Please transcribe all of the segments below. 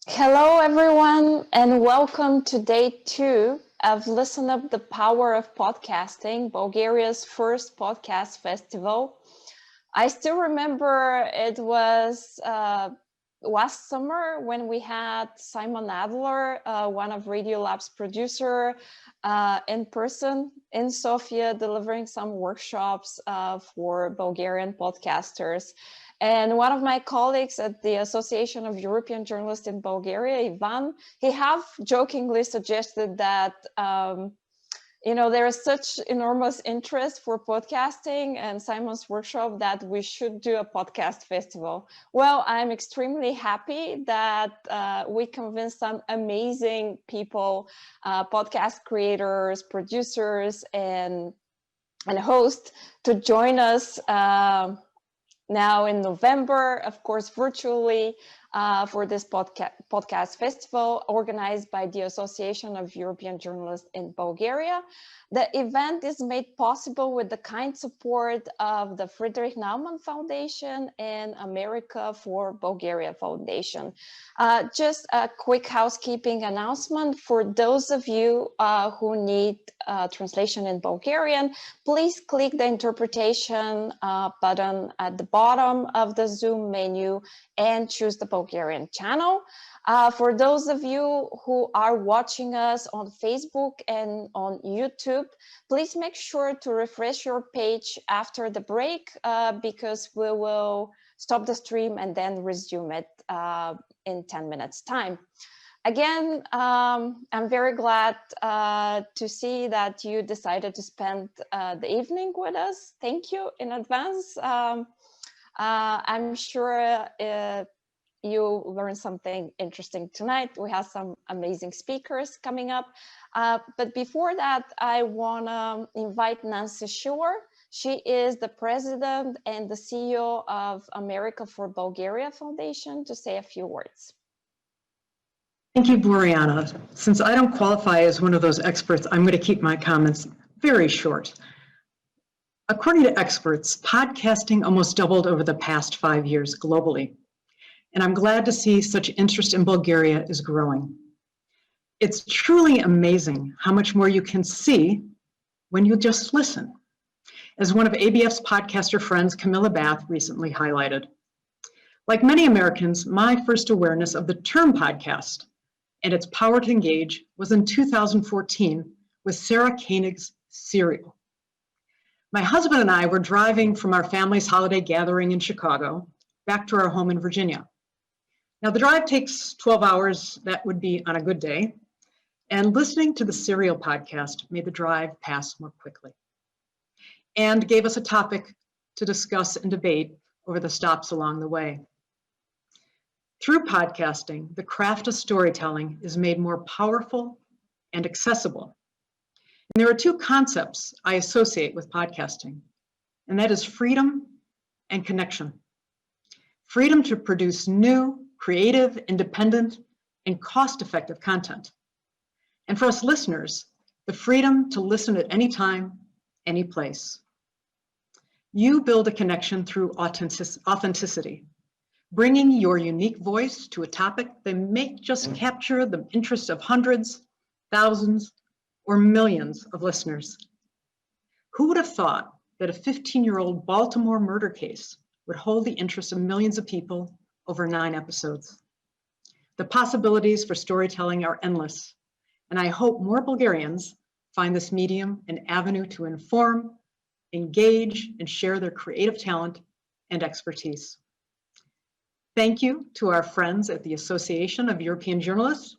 Hello, everyone, and welcome to day 2 of Listen Up the Power of Podcasting, Bulgaria's first podcast festival. I still remember it was last summer when we had Simon Adler, one of Radiolab's producer, in person in Sofia, delivering some workshops for Bulgarian podcasters. And one of my colleagues at the Association of European Journalists in Bulgaria, Ivan, he half jokingly suggested that there is such enormous interest for podcasting and Simon's workshop that we should do a podcast festival. Well, I'm extremely happy that we convinced some amazing people, podcast creators, producers, and hosts to join us now in November, of course, virtually, for this podcast festival organized by the Association of European Journalists in Bulgaria. The event is made possible with the kind support of the Friedrich Naumann Foundation and America for Bulgaria Foundation. Just a quick housekeeping announcement for those of you who need translation in Bulgarian. Please click the interpretation button at the bottom of the Zoom menu and choose the Bulgarian channel. For those of you who are watching us on Facebook and on YouTube, please make sure to refresh your page after the break because we will stop the stream and then resume it in 10 minutes time. Again, I'm very glad to see that you decided to spend the evening with us. Thank you in advance. I'm sure you learned something interesting tonight. We have some amazing speakers coming up. But before that, I want to invite Nancy Schiller. She is the president and the CEO of America for Bulgaria Foundation to say a few words. Thank you, Boriana. Since I don't qualify as one of those experts, I'm going to keep my comments very short. According to experts, podcasting almost doubled over the past 5 years globally. And I'm glad to see such interest in Bulgaria is growing. It's truly amazing how much more you can see when you just listen, as one of ABF's podcaster friends, Camilla Bath, recently highlighted. Like many Americans, my first awareness of the term podcast and its power to engage was in 2014 with Sarah Koenig's Serial. My husband and I were driving from our family's holiday gathering in Chicago back to our home in Virginia. Now the drive takes 12 hours, that would be on a good day, and listening to the Serial podcast made the drive pass more quickly and gave us a topic to discuss and debate over the stops along the way. Through podcasting, the craft of storytelling is made more powerful and accessible. And there are two concepts I associate with podcasting, and that is freedom and connection. Freedom to produce new, creative, independent, and cost-effective content. And for us listeners, the freedom to listen at any time, any place. You build a connection through authenticity, bringing your unique voice to a topic that may just capture the interest of hundreds, thousands, or millions of listeners. Who would have thought that a 15-year-old Baltimore murder case would hold the interest of millions of people over 9 episodes? The possibilities for storytelling are endless, and I hope more Bulgarians find this medium an avenue to inform, engage, and share their creative talent and expertise. Thank you to our friends at the Association of European Journalists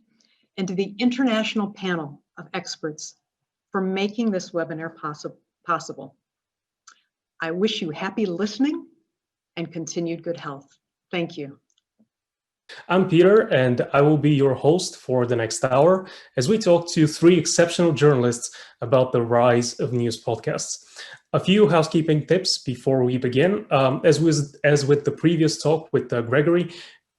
and to the international panel of experts for making this webinar possible. I wish you happy listening and continued good health. Thank you. I'm Peter, and I will be your host for the next hour as we talk to 3 exceptional journalists about the rise of news podcasts. A few housekeeping tips before we begin. As with the previous talk with Gregory,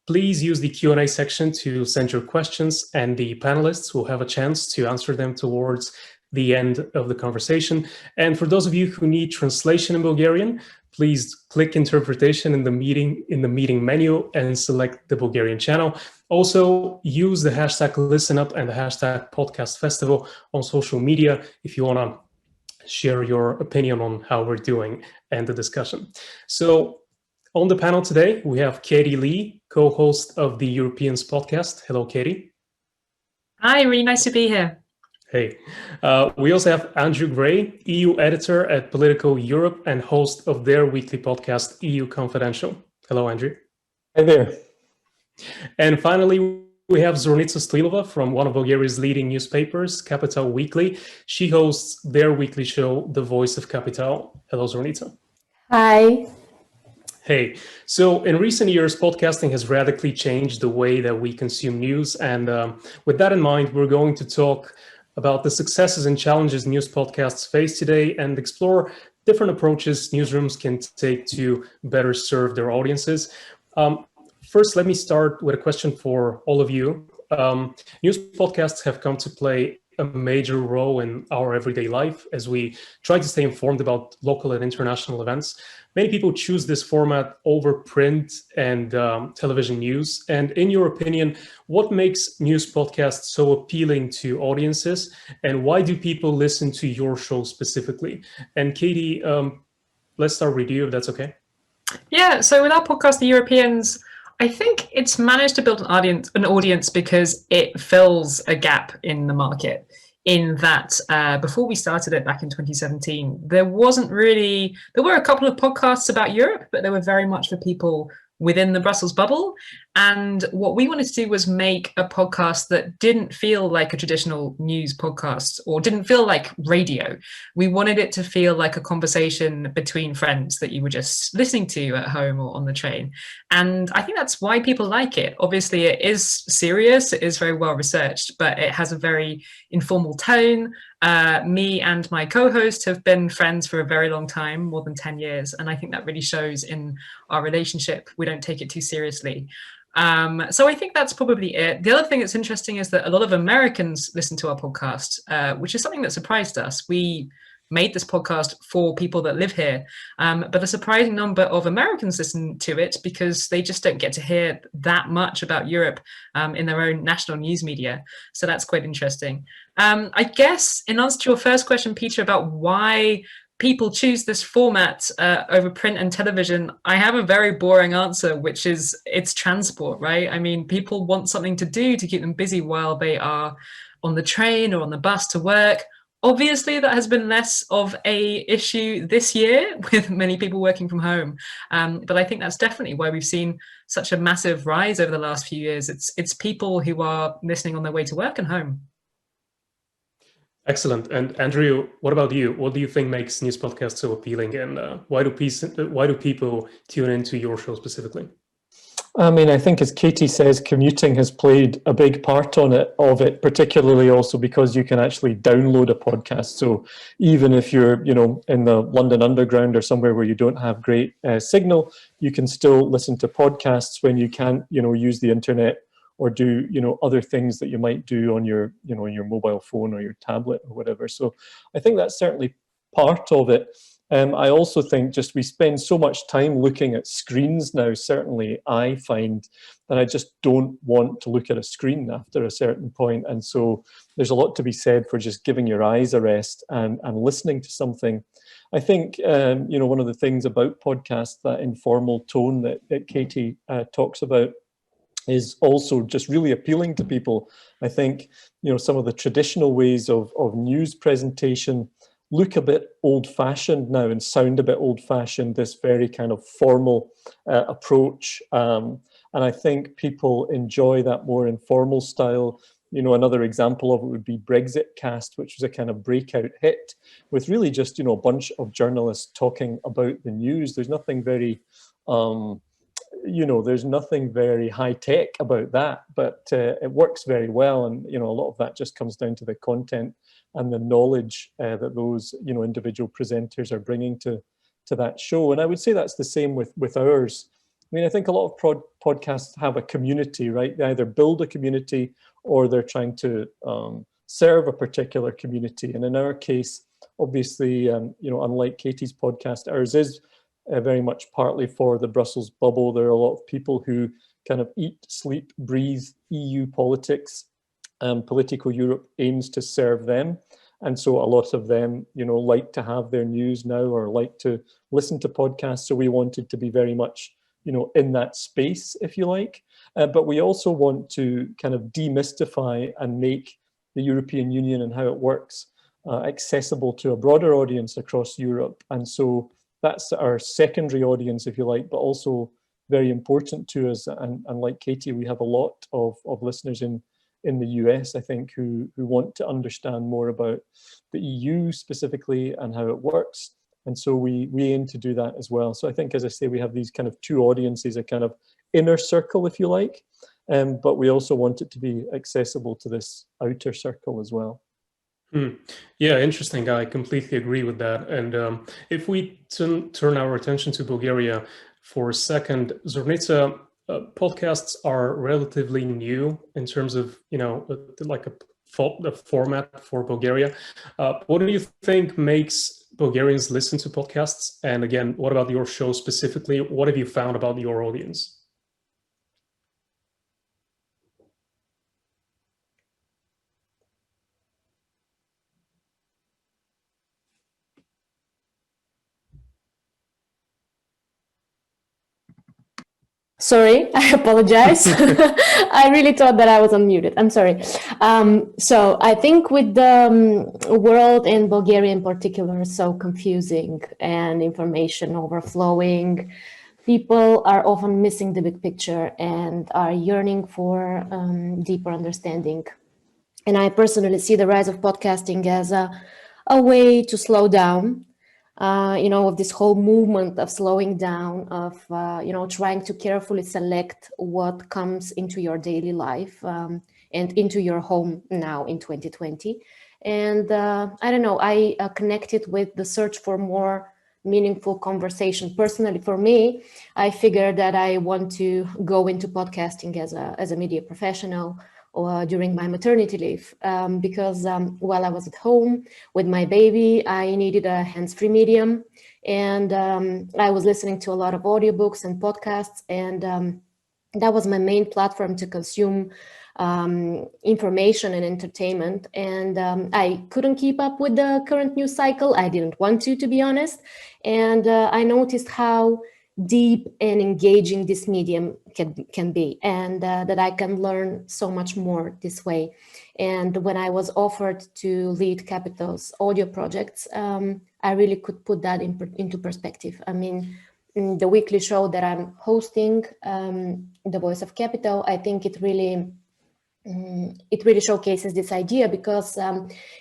please use the Q&A section to send your questions, and the panelists will have a chance to answer them towards the end of the conversation. And for those of you who need translation in Bulgarian, please click interpretation in the meeting menu and select the Bulgarian channel. Also, use the hashtag ListenUp and the hashtag Podcast Festival on social media if you want to share your opinion on how we're doing and the discussion. So on the panel today, we have Katy Lee, co-host of the Europeans podcast. Hello, Katy. Hi, really nice to be here. Hey. We also have Andrew Gray, EU editor at Political Europe and host of their weekly podcast, EU Confidential. Hello, Andrew. Hi there. And finally, we have Zornitsa Stoilova from one of Bulgaria's leading newspapers, Capital Weekly. She hosts their weekly show, The Voice of Capital. Hello, Zornitsa. Hi. Hey, so in recent years, podcasting has radically changed the way that we consume news. And with that in mind, we're going to talk about the successes and challenges news podcasts face today and explore different approaches newsrooms can take to better serve their audiences. First, let me start with a question for all of you. News podcasts have come to play a major role in our everyday life as we try to stay informed about local and international events. Many people choose this format over print and television news. And in your opinion, what makes news podcasts so appealing to audiences? And why do people listen to your show specifically? And Katy, let's start with you, if that's okay. Yeah, so with our podcast, The Europeans, I think it's managed to build an audience because it fills a gap in the market. In that before we started it back in 2017, there were a couple of podcasts about Europe, but they were very much for people within the Brussels bubble. And what we wanted to do was make a podcast that didn't feel like a traditional news podcast or didn't feel like radio. We wanted it to feel like a conversation between friends that you were just listening to at home or on the train. And I think that's why people like it. Obviously, it is serious, it is very well researched, but it has a very informal tone. Me and my co-host have been friends for a very long time, more than 10 years. And I think that really shows in our relationship. We don't take it too seriously. So I think that's probably it. The other thing that's interesting is that a lot of Americans listen to our podcast, which is something that surprised us. We made this podcast for people that live here, but a surprising number of Americans listen to it because they just don't get to hear that much about Europe in their own national news media. So that's quite interesting. I guess in answer to your first question, Peter, about why people choose this format over print and television, I have a very boring answer, which is it's transport, right? I mean, people want something to do to keep them busy while they are on the train or on the bus to work. Obviously, that has been less of a issue this year with many people working from home. But I think that's definitely why we've seen such a massive rise over the last few years. It's people who are listening on their way to work and home. Excellent. And Andrew, what about you? What do you think makes news podcasts so appealing? And why do people tune into your show specifically? I mean, I think as Katy says, commuting has played a big part of it, particularly also because you can actually download a podcast. So even if you're, in the London Underground or somewhere where you don't have great signal, you can still listen to podcasts when you can't, use the internet or do, other things that you might do on your, your mobile phone or your tablet or whatever. So I think that's certainly part of it. I also think just we spend so much time looking at screens now. Certainly I find that I just don't want to look at a screen after a certain point. And so there's a lot to be said for just giving your eyes a rest and listening to something. I think, one of the things about podcasts, that informal tone that Katy talks about, is also just really appealing to people. I think, some of the traditional ways of news presentation look a bit old-fashioned now and sound a bit old-fashioned, this very kind of formal approach. And I think people enjoy that more informal style. Another example of it would be Brexit Cast, which was a kind of breakout hit with really just, a bunch of journalists talking about the news. There's nothing very, there's nothing very high tech about that, but it works very well. And, a lot of that just comes down to the content and the knowledge that those, individual presenters are bringing to that show. And I would say that's the same with ours. I mean, I think a lot of podcasts have a community, right? They either build a community or they're trying to serve a particular community. And in our case, obviously, unlike Katy's podcast, ours is very much partly for the Brussels bubble. There are a lot of people who kind of eat, sleep, breathe EU politics. Political Europe aims to serve them. And so a lot of them, like to have their news now or like to listen to podcasts. So we wanted to be very much, in that space, if you like. But we also want to kind of demystify and make the European Union and how it works accessible to a broader audience across Europe. And so that's our secondary audience, if you like, but also very important to us. And like Katy, we have a lot of listeners in the US, I think, who want to understand more about the EU specifically and how it works. And so we aim to do that as well. So I think, as I say, we have these kind of two audiences, a kind of inner circle, if you like, but we also want it to be accessible to this outer circle as well. Yeah, interesting. I completely agree with that. And if we turn our attention to Bulgaria for a second, Zornitsa, podcasts are relatively new in terms of, like the format for Bulgaria. What do you think makes Bulgarians listen to podcasts? And again, what about your show specifically? What have you found about your audience? Sorry, I apologize. I really thought that I was unmuted. I'm sorry. So I think with the world in Bulgaria in particular, so confusing and information overflowing, people are often missing the big picture and are yearning for deeper understanding. And I personally see the rise of podcasting as a way to slow down, of this whole movement of slowing down, of, trying to carefully select what comes into your daily life and into your home now in 2020. And I don't know, I connected with the search for more meaningful conversation. Personally, for me, I figured that I want to go into podcasting as a media professional or during my maternity leave, because while I was at home with my baby, I needed a hands-free medium, and I was listening to a lot of audiobooks and podcasts, and that was my main platform to consume information and entertainment. And I couldn't keep up with the current news cycle. I didn't want to be honest. And I noticed how deep and engaging this medium can be, and that I can learn so much more this way. And when I was offered to lead Capital's audio projects, I really could put that into perspective. I mean, the weekly show that I'm hosting, The Voice of Capital, I think it really showcases this idea, because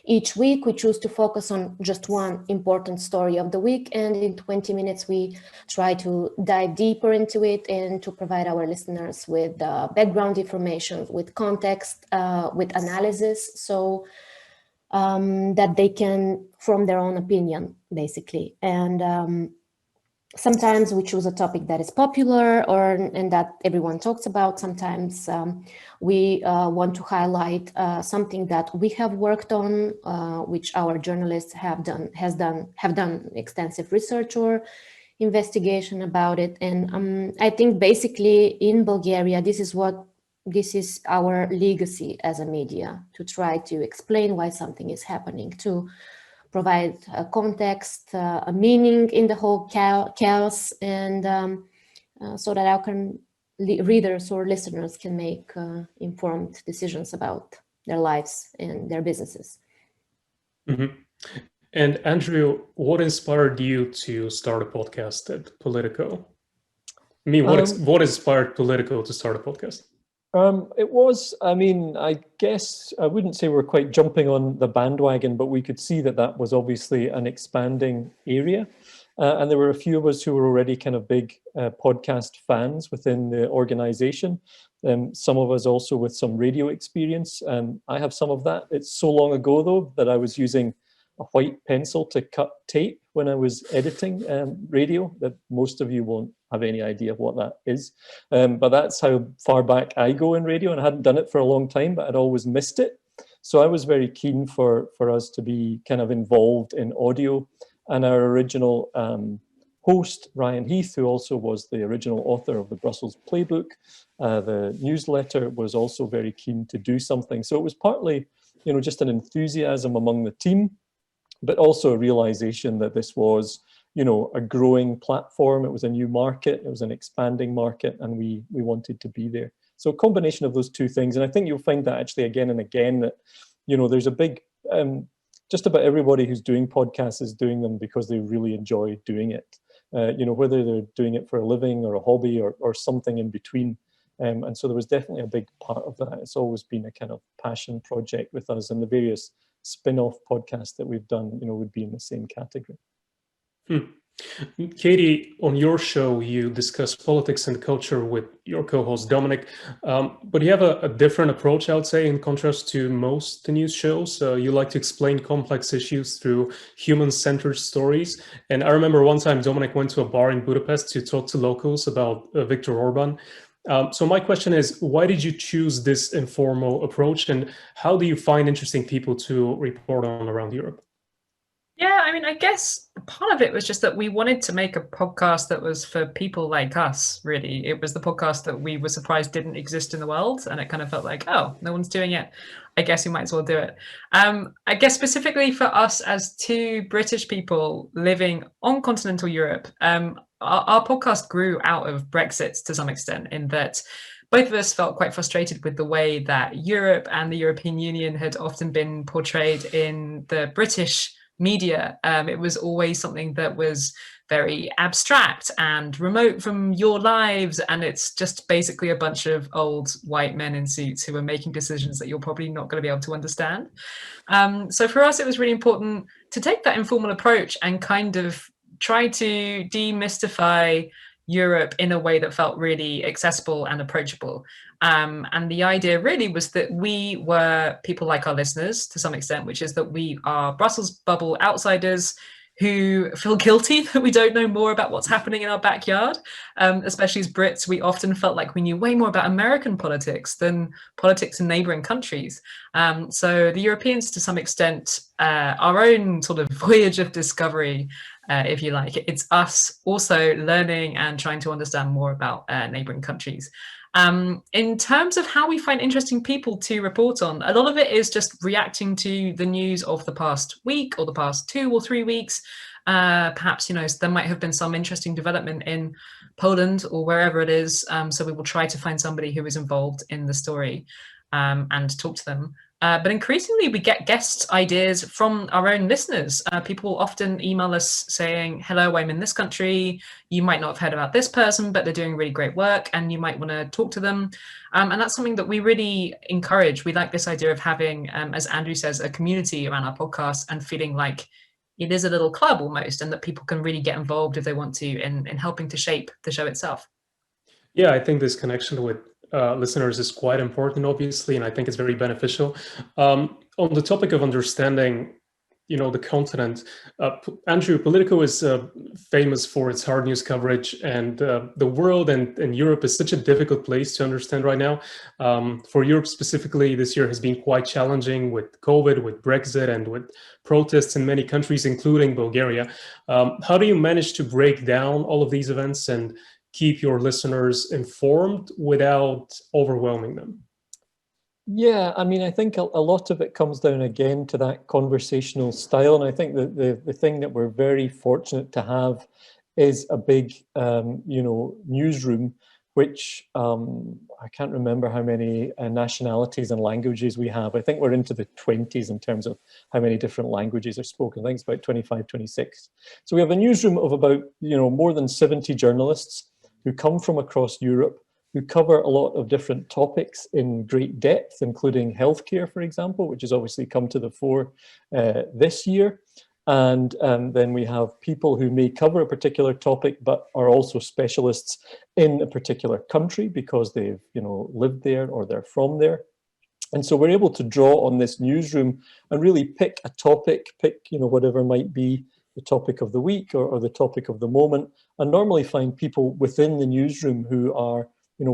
each week we choose to focus on just one important story of the week, and in 20 minutes we try to dive deeper into it and to provide our listeners with background information, with context, with analysis, so that they can form their own opinion, basically. And sometimes we choose a topic that is popular and that everyone talks about. Sometimes we want to highlight something that we have worked on, which our journalists have done extensive research or investigation about it. And I think basically in Bulgaria, this is our legacy as a media, to try to explain why something is happening, to provide a context, a meaning in the whole chaos, and so that our readers or listeners can make informed decisions about their lives and their businesses. Mm-hmm. And Andrew, what inspired you to start a podcast at Politico? I mean, what inspired Politico to start a podcast? I guess I wouldn't say we're quite jumping on the bandwagon, but we could see that was obviously an expanding area. And there were a few of us who were already kind of big podcast fans within the organization. Some of us also with some radio experience. I have some of that. It's so long ago, though, that I was using a white pencil to cut tape when I was editing radio, that most of you won't have any idea what that is. But that's how far back I go in radio, and I hadn't done it for a long time, but I'd always missed it. So I was very keen for us to be kind of involved in audio. And our original host, Ryan Heath, who also was the original author of the Brussels Playbook, the newsletter, was also very keen to do something. So it was partly, just an enthusiasm among the team, but also a realization that this was, a growing platform. It was a new market, it was an expanding market, and we wanted to be there. So a combination of those two things. And I think you'll find that actually again and again that, there's a big, just about everybody who's doing podcasts is doing them because they really enjoy doing it. Whether they're doing it for a living or a hobby or something in between. And so there was definitely a big part of that. It's always been a kind of passion project with us, and the various spin-off podcasts that we've done, would be in the same category. Katy, on your show, you discuss politics and culture with your co-host Dominic, but you have a different approach, I would say, in contrast to most news shows. You like to explain complex issues through human-centered stories. And I remember one time Dominic went to a bar in Budapest to talk to locals about Viktor Orban. So my question is, why did you choose this informal approach, and how do you find interesting people to report on around Europe? Yeah, I mean, I guess part of it was just that we wanted to make a podcast that was for people like us, really. It was the podcast that we were surprised didn't exist in the world, and it kind of felt like, oh, no one's doing it. I guess we might as well do it. I guess specifically for us as two British people living on continental Europe, our podcast grew out of Brexit to some extent, in that both of us felt quite frustrated with the way that Europe and the European Union had often been portrayed in the British media. It was always something that was very abstract and remote from your lives, and it's just basically a bunch of old white men in suits who are making decisions that you're probably not going to be able to understand. So for us, it was really important to take that informal approach and kind of try to demystify Europe in a way that felt really accessible and approachable. And the idea really was that we were people like our listeners to some extent, which is that we are Brussels bubble outsiders who feel guilty that we don't know more about what's happening in our backyard. Especially as Brits, we often felt like we knew way more about American politics than politics in neighboring countries. So the Europeans, to some extent, our own sort of voyage of discovery, if you like, it's us also learning and trying to understand more about neighboring countries. In terms of how we find interesting people to report on, a lot of it is just reacting to the news of the past week or the past 2 or 3 weeks. Perhaps, there might have been some interesting development in Poland or wherever it is. So we will try to find somebody who is involved in the story and talk to them. But increasingly, we get guest ideas from our own listeners. People often email us saying, hello, I'm in this country. You might not have heard about this person, but they're doing really great work and you might want to talk to them. And that's something that we really encourage. We like this idea of having, as Andrew says, a community around our podcast and feeling like it is a little club almost, and that people can really get involved if they want to in helping to shape the show itself. Yeah, I think this connection with listeners is quite important, obviously, and I think it's very beneficial. On the topic of understanding, the continent, Andrew, Politico is famous for its hard news coverage, and the world and Europe is such a difficult place to understand right now. For Europe specifically, this year has been quite challenging with COVID, with Brexit, and with protests in many countries, including Bulgaria. How do you manage to break down all of these events and keep your listeners informed without overwhelming them? Yeah, I mean, I think a lot of it comes down again to that conversational style. And I think that the thing that we're very fortunate to have is a big, newsroom, which I can't remember how many nationalities and languages we have. I think we're into the 20s in terms of how many different languages are spoken. I think it's about 25, 26. So we have a newsroom of about, more than 70 journalists who come from across Europe, who cover a lot of different topics in great depth, including healthcare, for example, which has obviously come to the fore this year. And then we have people who may cover a particular topic, but are also specialists in a particular country because they've, lived there or they're from there. And so we're able to draw on this newsroom and really pick a topic, whatever might be the topic of the week or the topic of the moment, and normally find people within the newsroom who are,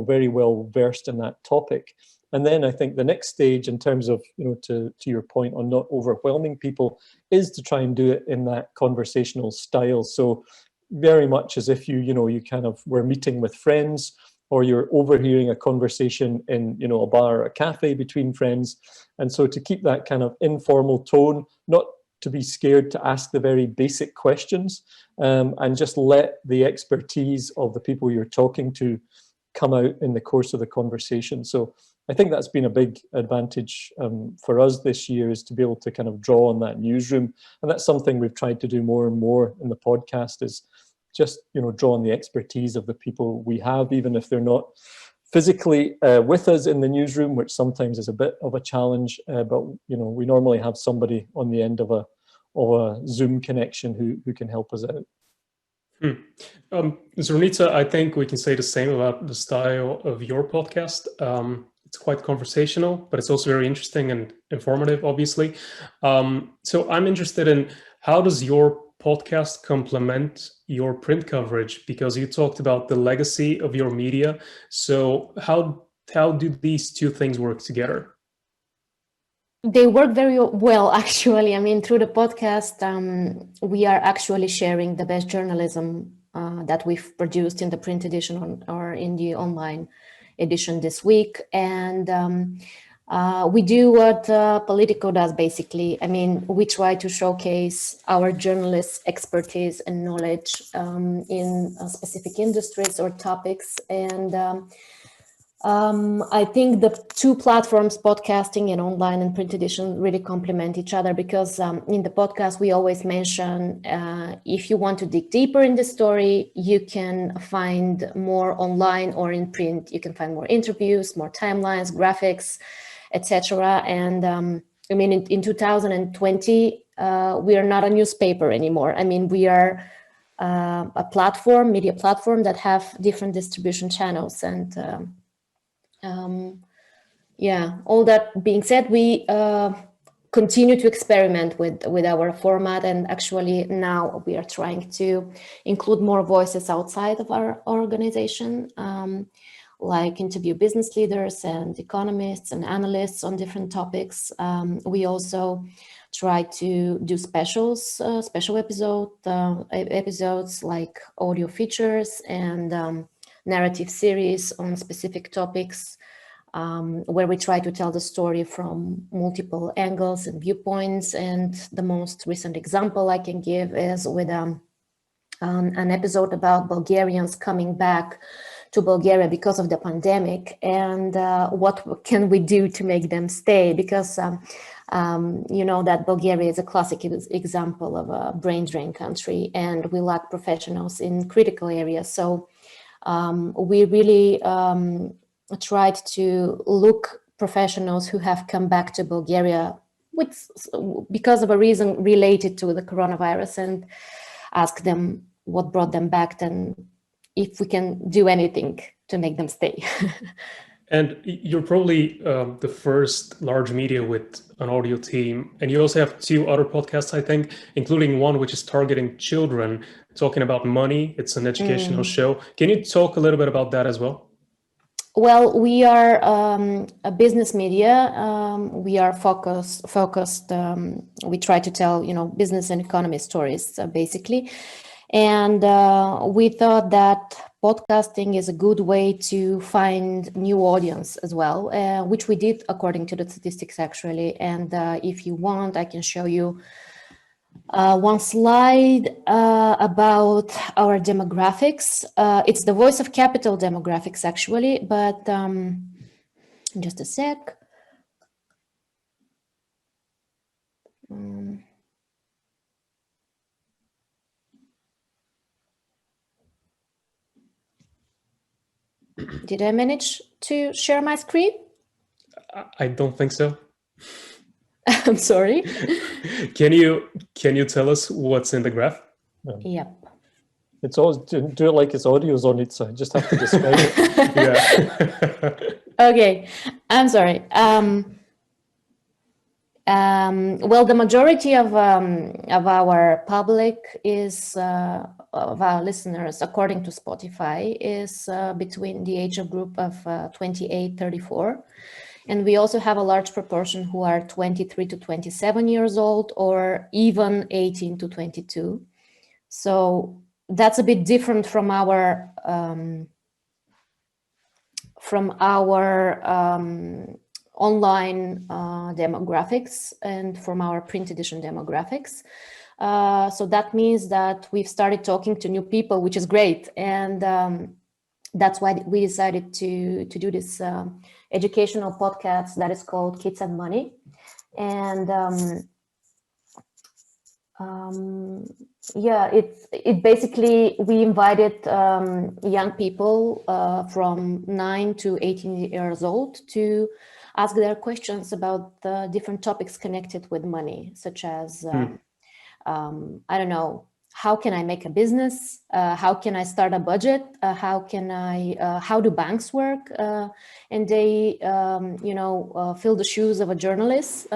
very well versed in that topic. And then I think the next stage in terms of, to your point on not overwhelming people, is to try and do it in that conversational style. So, very much as if you kind of were meeting with friends, or you're overhearing a conversation in, a bar or a cafe between friends. And so to keep that kind of informal tone, not to be scared to ask the very basic questions, and just let the expertise of the people you're talking to come out in the course of the conversation. So I think that's been a big advantage for us this year, is to be able to kind of draw on that newsroom. And that's something we've tried to do more and more in the podcast, is just, draw on the expertise of the people we have, even if they're not physically with us in the newsroom, which sometimes is a bit of a challenge. But, we normally have somebody on the end of a Zoom connection who can help us out. Zornitsa, I think we can say the same about the style of your podcast. It's quite conversational, but it's also very interesting and informative, obviously. So I'm interested in, how does your podcast complement your print coverage? Because you talked about the legacy of your media. So how do these two things work together? They work very well, actually. I mean, through the podcast, we are actually sharing the best journalism that we've produced in the print edition or in the online edition this week. And we do what Politico does, basically. I mean, we try to showcase our journalists' expertise and knowledge in specific industries or topics. And I think the two platforms, podcasting and online and print edition, really complement each other, because in the podcast, we always mention, if you want to dig deeper in the story, you can find more online, or in print, you can find more interviews, more timelines, graphics, etc. And I mean, in 2020, we are not a newspaper anymore. I mean, we are a platform, media platform, that have different distribution channels. And yeah, all that being said, we continue to experiment with our format, and actually now we are trying to include more voices outside of our organization, like interview business leaders and economists and analysts on different topics. We also try to do special episodes like audio features and narrative series on specific topics, where we try to tell the story from multiple angles and viewpoints. And the most recent example I can give is with an episode about Bulgarians coming back to Bulgaria because of the pandemic, and what can we do to make them stay, because you know that Bulgaria is a classic example of a brain drain country, and we lack professionals in critical areas. So we really tried to look professionals who have come back to Bulgaria because of a reason related to the coronavirus, and ask them what brought them back, then if we can do anything to make them stay. And you're probably the first large media with an audio team. And you also have two other podcasts, I think, including one which is targeting children, talking about money. It's an educational show. Can you talk a little bit about that as well? Well, we are a business media. We are focused. We try to tell, business and economy stories, basically. And we thought that podcasting is a good way to find new audience as well, which we did according to the statistics, actually. And if you want, I can show you one slide about our demographics. It's the Voice of Capital demographics, actually, but just a sec. Did I manage to share my screen? I don't think so. I'm sorry. Can you tell us what's in the graph? Yep. It's always do it like it's audio Zornitsa. Just have to describe it. Yeah. Okay, I'm sorry. Well, the majority of our public is of our listeners, according to Spotify, is between the age of group of 28-34. And we also have a large proportion who are 23 to 27 years old, or even 18 to 22. So that's a bit different from our online demographics and from our print edition demographics. So that means that we've started talking to new people, which is great. And that's why we decided to do this educational podcast that is called Kids and Money. And yeah, it basically, we invited young people from 9 to 18 years old to ask their questions about the different topics connected with money, such as, I don't know, how can I make a business? How can I start a budget? How do banks work? And they, fill the shoes of a journalist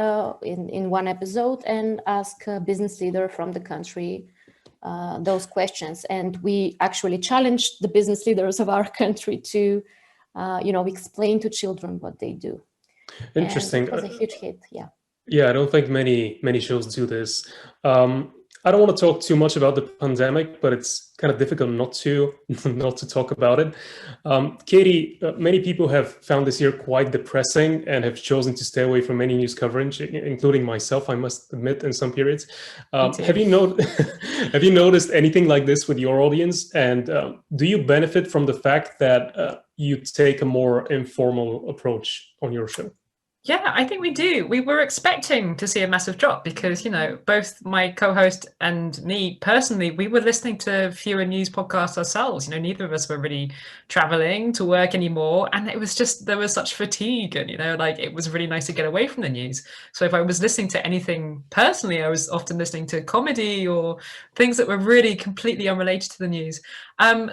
in one episode and ask a business leader from the country those questions. And we actually challenged the business leaders of our country to, explain to children what they do. Interesting. And it was a huge hit, yeah. Yeah, I don't think many shows do this. I don't want to talk too much about the pandemic, but it's kind of difficult not to talk about it. Katy, many people have found this year quite depressing and have chosen to stay away from any news coverage, including myself, I must admit, in some periods. Have you noticed anything like this with your audience? And do you benefit from the fact that you take a more informal approach on your show? Yeah, I think we do. We were expecting to see a massive drop because, both my co-host and me personally, we were listening to fewer news podcasts ourselves. Neither of us were really traveling to work anymore. And it was just, there was such fatigue and, it was really nice to get away from the news. So if I was listening to anything personally, I was often listening to comedy or things that were really completely unrelated to the news.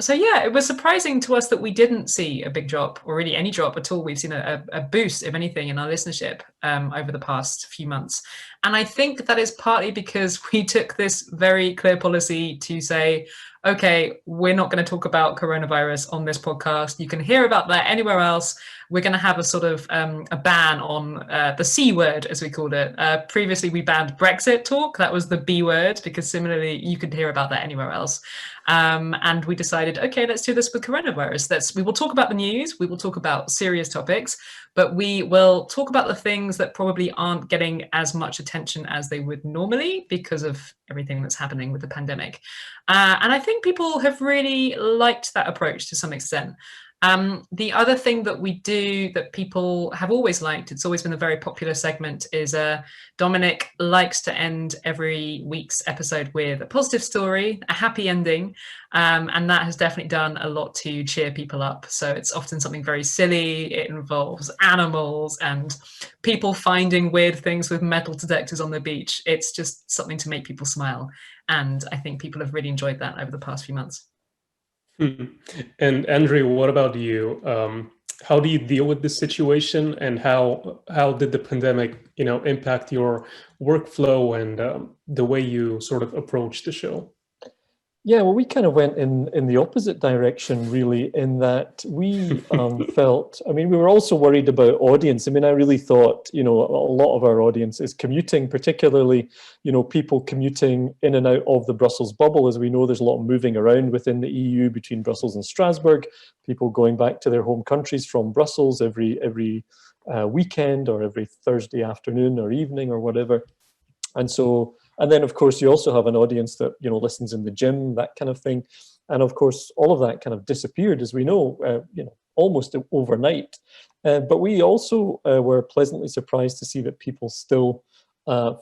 So yeah, it was surprising to us that we didn't see a big drop or really any drop at all. We've seen a boost, if anything, in our listenership over the past few months. And I think that is partly because we took this very clear policy to say, okay, we're not going to talk about coronavirus on this podcast. You can hear about that anywhere else. We're going to have a sort of a ban on the C word, as we called it. Previously, we banned Brexit talk. That was the B word, because similarly, you could hear about that anywhere else. And we decided, okay, let's do this with coronavirus. We will talk about the news. We will talk about serious topics, but we will talk about the things that probably aren't getting as much attention as they would normally because of everything that's happening with the pandemic. And I think people have really liked that approach to some extent. The other thing that we do that people have always liked, it's always been a very popular segment, is Dominic likes to end every week's episode with a positive story, a happy ending. And that has definitely done a lot to cheer people up. So it's often something very silly. It involves animals and people finding weird things with metal detectors on the beach. It's just something to make people smile. And I think people have really enjoyed that over the past few months. And Andrew, what about you? How do you deal with this situation, and how did the pandemic, impact your workflow and the way you sort of approach the show? Yeah, well, we kind of went in the opposite direction, really, in that we felt, we were also worried about audience. I really thought, a lot of our audience is commuting, particularly, people commuting in and out of the Brussels bubble. As we know, there's a lot of moving around within the EU between Brussels and Strasbourg, people going back to their home countries from Brussels every weekend or every Thursday afternoon or evening or whatever. And then, of course, you also have an audience that, listens in the gym, that kind of thing. And of course, all of that kind of disappeared, as we know, almost overnight. But we also were pleasantly surprised to see that people still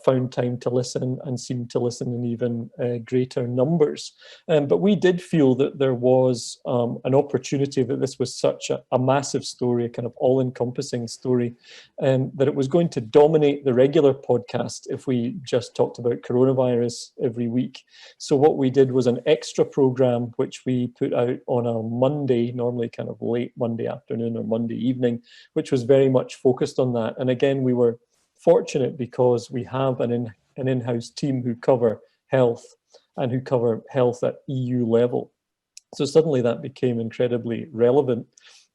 found time to listen and seemed to listen in even greater numbers. But we did feel that there was an opportunity, that this was such a massive story, a kind of all-encompassing story, that it was going to dominate the regular podcast if we just talked about coronavirus every week. So what we did was an extra program, which we put out on a Monday, normally kind of late Monday afternoon or Monday evening, which was very much focused on that. And again, we were fortunate because we have an in-house team who cover health and who cover health at EU level. So suddenly that became incredibly relevant.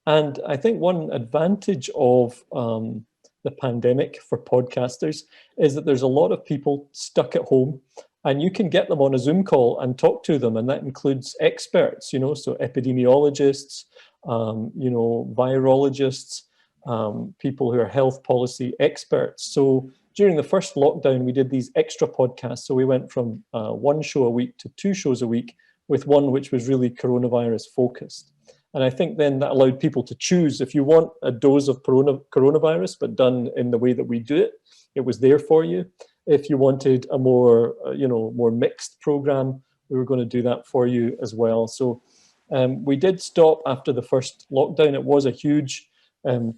And I think one advantage of the pandemic for podcasters is that there's a lot of people stuck at home and you can get them on a Zoom call and talk to them, and that includes experts, you know, so epidemiologists, you know, virologists, people who are health policy experts. So during the first lockdown, we did these extra podcasts. So we went from 1 show a week to 2 shows a week, with one which was really coronavirus focused. And I think then that allowed people to choose. If you want a dose of coronavirus, but done in the way that we do it, it was there for you. If you wanted a more, you know, more mixed program, we were going to do that for you as well. So we did stop after the first lockdown. It was a huge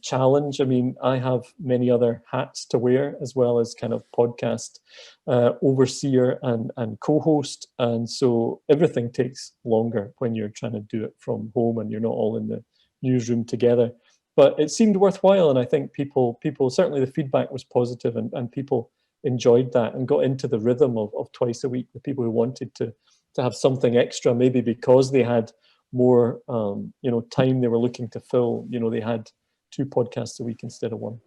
challenge. I mean, I have many other hats to wear, as well as kind of podcast overseer and co-host. And so everything takes longer when you're trying to do it from home and you're not all in the newsroom together. But it seemed worthwhile. And I think people certainly the feedback was positive, and people enjoyed that and got into the rhythm of twice a week, the people who wanted to have something extra, maybe because they had more, you know, time they were looking to fill. You know, they had 2 podcasts a week instead of 1.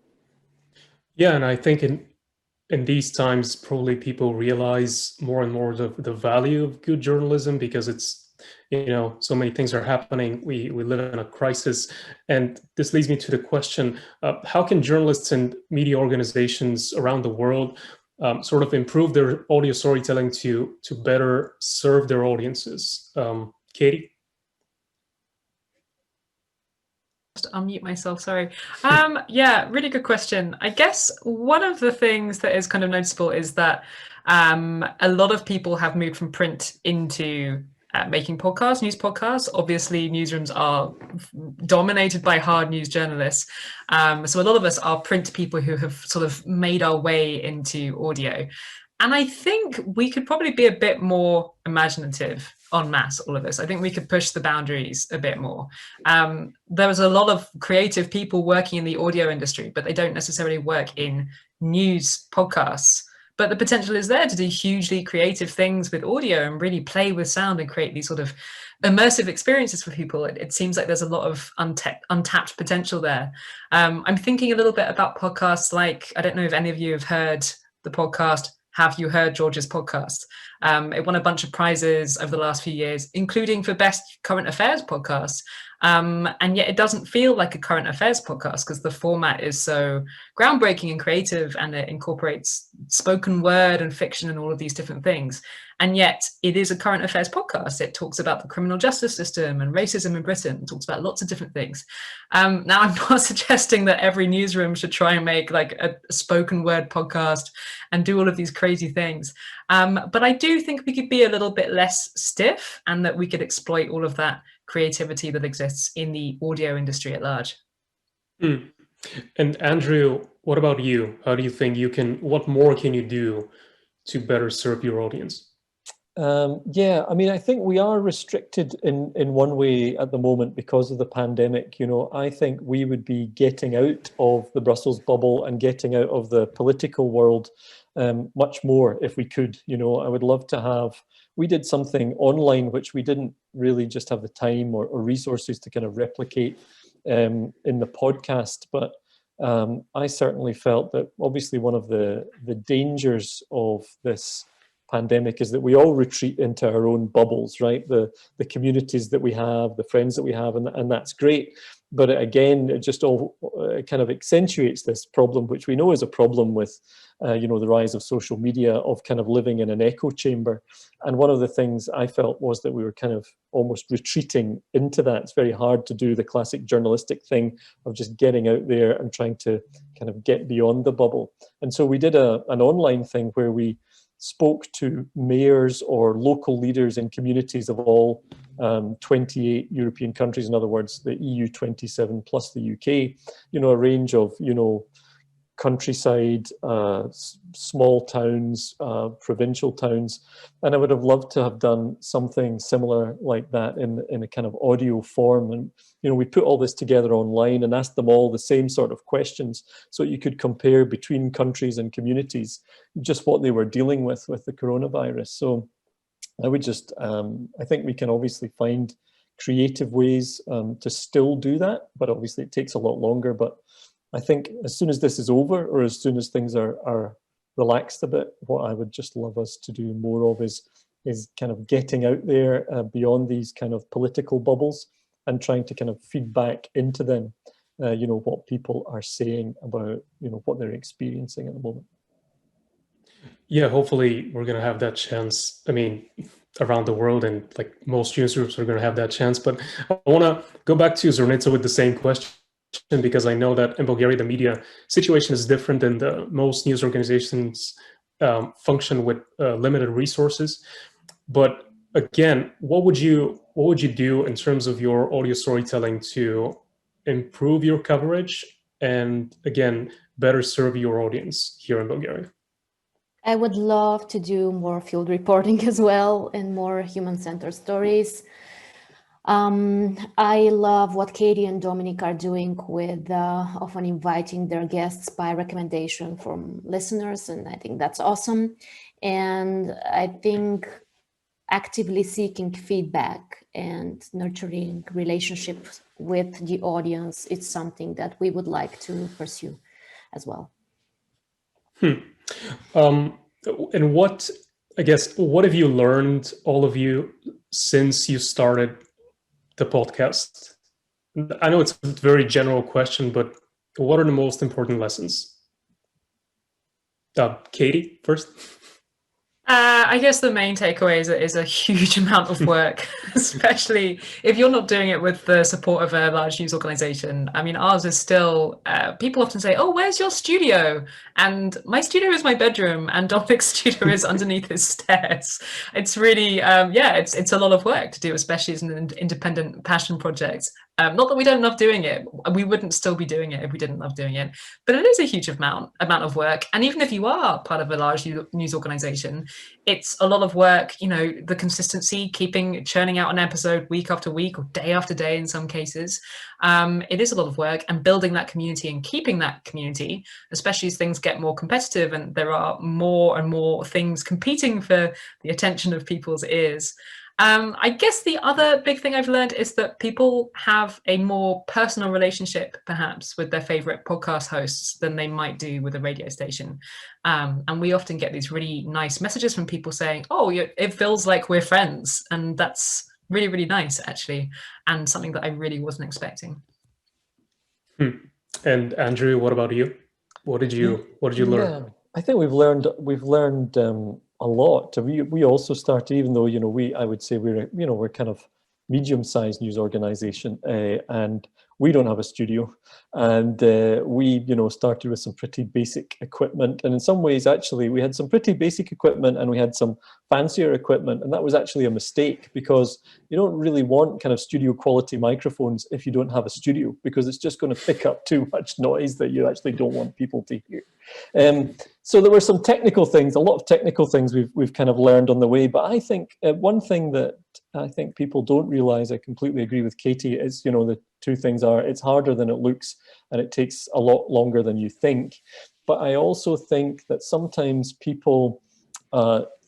Yeah, and I think in these times, probably people realize more and more the value of good journalism, because it's, you know, so many things are happening. We live in a crisis, and this leads me to the question: how can journalists and media organizations around the world sort of improve their audio storytelling to better serve their audiences? Katy? Just unmute myself, sorry. Yeah, really good question. I guess one of the things that is kind of noticeable is that a lot of people have moved from print into making podcasts, news podcasts. Obviously, newsrooms are dominated by hard news journalists. So a lot of us are print people who have sort of made our way into audio. And I think we could probably be a bit more imaginative en masse, all of this. I think we could push the boundaries a bit more. There was a lot of creative people working in the audio industry, but they don't necessarily work in news podcasts. But the potential is there to do hugely creative things with audio and really play with sound and create these sort of immersive experiences for people. It seems like there's a lot of untapped potential there. I'm thinking a little bit about podcasts like, I don't know if any of you have heard the podcast Have You Heard George's Podcast? It won a bunch of prizes over the last few years, including for Best Current Affairs Podcast. And yet it doesn't feel like a current affairs podcast because the format is so groundbreaking and creative, and it incorporates spoken word and fiction and all of these different things. And yet it is a current affairs podcast. It talks about the criminal justice system and racism in Britain. It talks about lots of different things. Now, I'm not suggesting that every newsroom should try and make like a spoken word podcast and do all of these crazy things. But I do think we could be a little bit less stiff, and that we could exploit all of that creativity that exists in the audio industry at large. And Andrew, what about you? How do you think what more can you do to better serve your audience? Yeah, I mean, I think we are restricted in one way at the moment because of the pandemic. You know, I think we would be getting out of the Brussels bubble and getting out of the political world much more if we could. You know, I would love to have, we did something online which we didn't really just have the time or resources to kind of replicate in the podcast. But I certainly felt that obviously one of the dangers of this pandemic is that we all retreat into our own bubbles, right? The communities that we have, the friends that we have, and that's great. But again, it just all kind of accentuates this problem, which we know is a problem with, you know, the rise of social media, of kind of living in an echo chamber. And one of the things I felt was that we were kind of almost retreating into that. It's very hard to do the classic journalistic thing of just getting out there and trying to kind of get beyond the bubble. And so we did an online thing where we spoke to mayors or local leaders in communities of all 28 European countries, in other words, the EU 27 plus the UK, you know, a range of, you know, countryside, small towns, provincial towns. And I would have loved to have done something similar like that in a kind of audio form. And, you know, we put all this together online and asked them all the same sort of questions so you could compare between countries and communities just what they were dealing with the coronavirus. So I would just, I think we can obviously find creative ways to still do that, but obviously it takes a lot longer. But I think as soon as this is over, or as soon as things are relaxed a bit. What I would just love us to do more of is kind of getting out there beyond these kind of political bubbles and trying to kind of feed back into them, what people are saying about, what they're experiencing at the moment. Yeah, hopefully we're going to have that chance. I mean, around the world, and like most newsrooms are going to have that chance. But I want to go back to Zornitsa with the same question, because I know that in Bulgaria, the media situation is different, and most news organizations function with limited resources. But again, what would you do in terms of your audio storytelling to improve your coverage and, again, better serve your audience here in Bulgaria? I would love to do more field reporting as well and more human-centered stories. I love what Katy and Dominic are doing with often inviting their guests by recommendation from listeners, and I think that's awesome. And I think actively seeking feedback and nurturing relationships with the audience, it's something that we would like to pursue as well. And what have you learned, all of you, since you started the podcast? I know it's a very general question, but what are the most important lessons? Katy, first. I guess the main takeaway is a huge amount of work, especially if you're not doing it with the support of a large news organization. I mean, ours is still, people often say, oh, where's your studio? And my studio is my bedroom, and Dominic's studio is underneath his stairs. It's really, it's a lot of work to do, especially as an independent passion project. Not that we don't love doing it. We wouldn't still be doing it if we didn't love doing it. But it is a huge amount of work. And even if you are part of a large news organization, it's a lot of work, the consistency, churning out an episode week after week or day after day in some cases. It is a lot of work, and building that community and keeping that community, especially as things get more competitive and there are more and more things competing for the attention of people's ears. I guess the other big thing I've learned is that people have a more personal relationship, perhaps, with their favorite podcast hosts than they might do with a radio station. And we often get these really nice messages from people saying, oh, it feels like we're friends. And that's really, really nice, actually, and something that I really wasn't expecting. And Andrew, what about you? What did you learn? Yeah, I think we've learned a lot. We also started, even though I would say we're kind of medium-sized news organization, and we don't have a studio, and we started with some pretty basic equipment, and in some ways actually we had some pretty basic equipment and we had some fancier equipment, and that was actually a mistake, because you don't really want kind of studio quality microphones if you don't have a studio, because it's just going to pick up too much noise that you actually don't want people to hear. So there were some technical things, a lot of technical things we've kind of learned on the way. But I think one thing that I think people don't realize, I completely agree with Katy, is, the two things are, it's harder than it looks and it takes a lot longer than you think. But I also think that sometimes people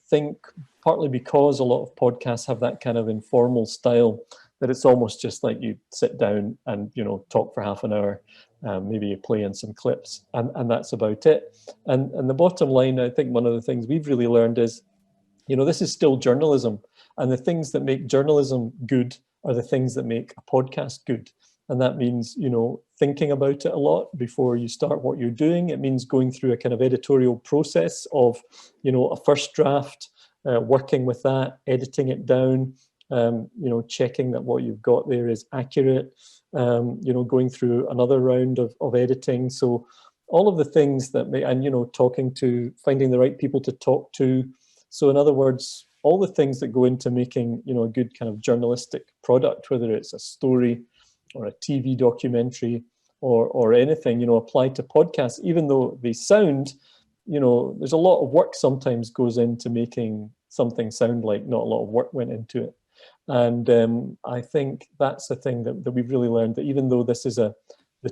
think, partly because a lot of podcasts have that kind of informal style, that it's almost just like you sit down and, talk for half an hour. Maybe you play in some clips and that's about it. And the bottom line, I think one of the things we've really learned is, this is still journalism, and the things that make journalism good are the things that make a podcast good. And that means, thinking about it a lot before you start what you're doing. It means going through a kind of editorial process of, a first draft, working with that, editing it down, checking that what you've got there is accurate, going through another round of editing. So all of the things that finding the right people to talk to. So in other words, all the things that go into making, a good kind of journalistic product, whether it's a story or a TV documentary or anything, apply to podcasts, even though they sound, there's a lot of work sometimes goes into making something sound like not a lot of work went into it. And I think that's the thing that we've really learned, that even though this is the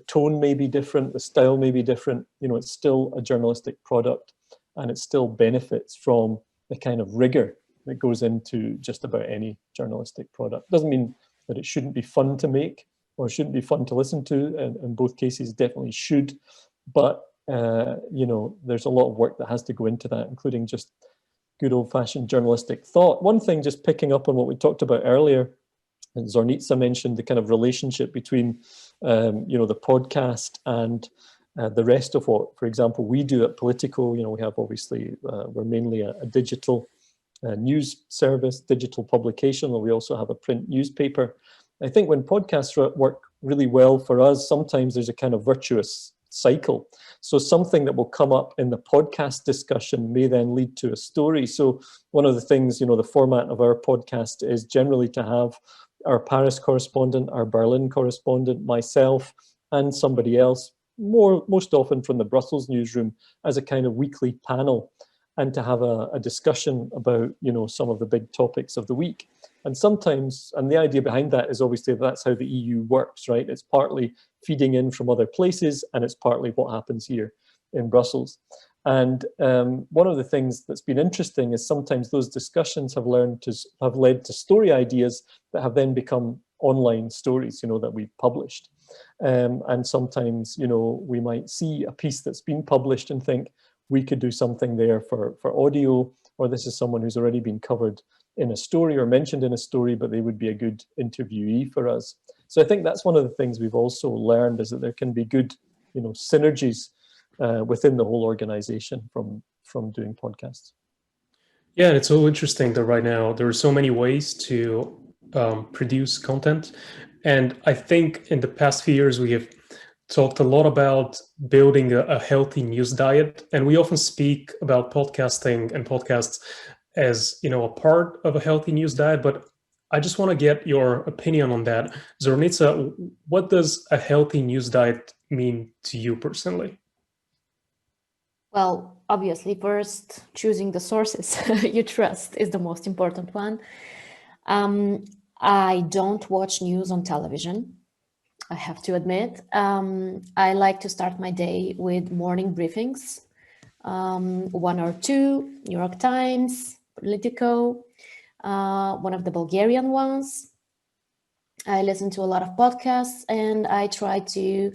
tone may be different, the style may be different, it's still a journalistic product, and it still benefits from the kind of rigor that goes into just about any journalistic product. Doesn't mean that it shouldn't be fun to make or shouldn't be fun to listen to, and in both cases definitely should, but you know, there's a lot of work that has to go into that, including just good old-fashioned journalistic thought. One thing, just picking up on what we talked about earlier, and Zornitsa mentioned the kind of relationship between, you know, the podcast and the rest of what, for example, we do at Politico. You know, we have obviously, we're mainly a digital news service, digital publication, and we also have a print newspaper. I think when podcasts work really well for us, sometimes there's a kind of virtuous cycle. So something that will come up in the podcast discussion may then lead to a story. So one of the things, you know, the format of our podcast is generally to have our Paris correspondent, our Berlin correspondent, myself, and somebody else, most often from the Brussels newsroom, as a kind of weekly panel, and to have a discussion about, you know, some of the big topics of the week. And sometimes, and the idea behind that is obviously that's how the EU works, right? It's partly feeding in from other places, and it's partly what happens here in Brussels. And one of the things that's been interesting is sometimes those discussions have led to story ideas that have then become online stories, you know, that we've published. And sometimes, you know, we might see a piece that's been published and think we could do something there for audio, or this is someone who's already been covered in a story or mentioned in a story, but they would be a good interviewee for us. So I think that's one of the things we've also learned, is that there can be good, you know, synergies within the whole organization from doing podcasts. Yeah, and it's so interesting that right now there are so many ways to produce content. And I think in the past few years, we have talked a lot about building a healthy news diet. And we often speak about podcasting and podcasts as, you know, a part of a healthy news diet. But I just want to get your opinion on that. Zornitsa, what does a healthy news diet mean to you personally? Well, obviously, first, choosing the sources you trust is the most important one. I don't watch news on television, I have to admit. I like to start my day with morning briefings, one or two, New York Times, Politico, one of the Bulgarian ones. I listen to a lot of podcasts, and I try to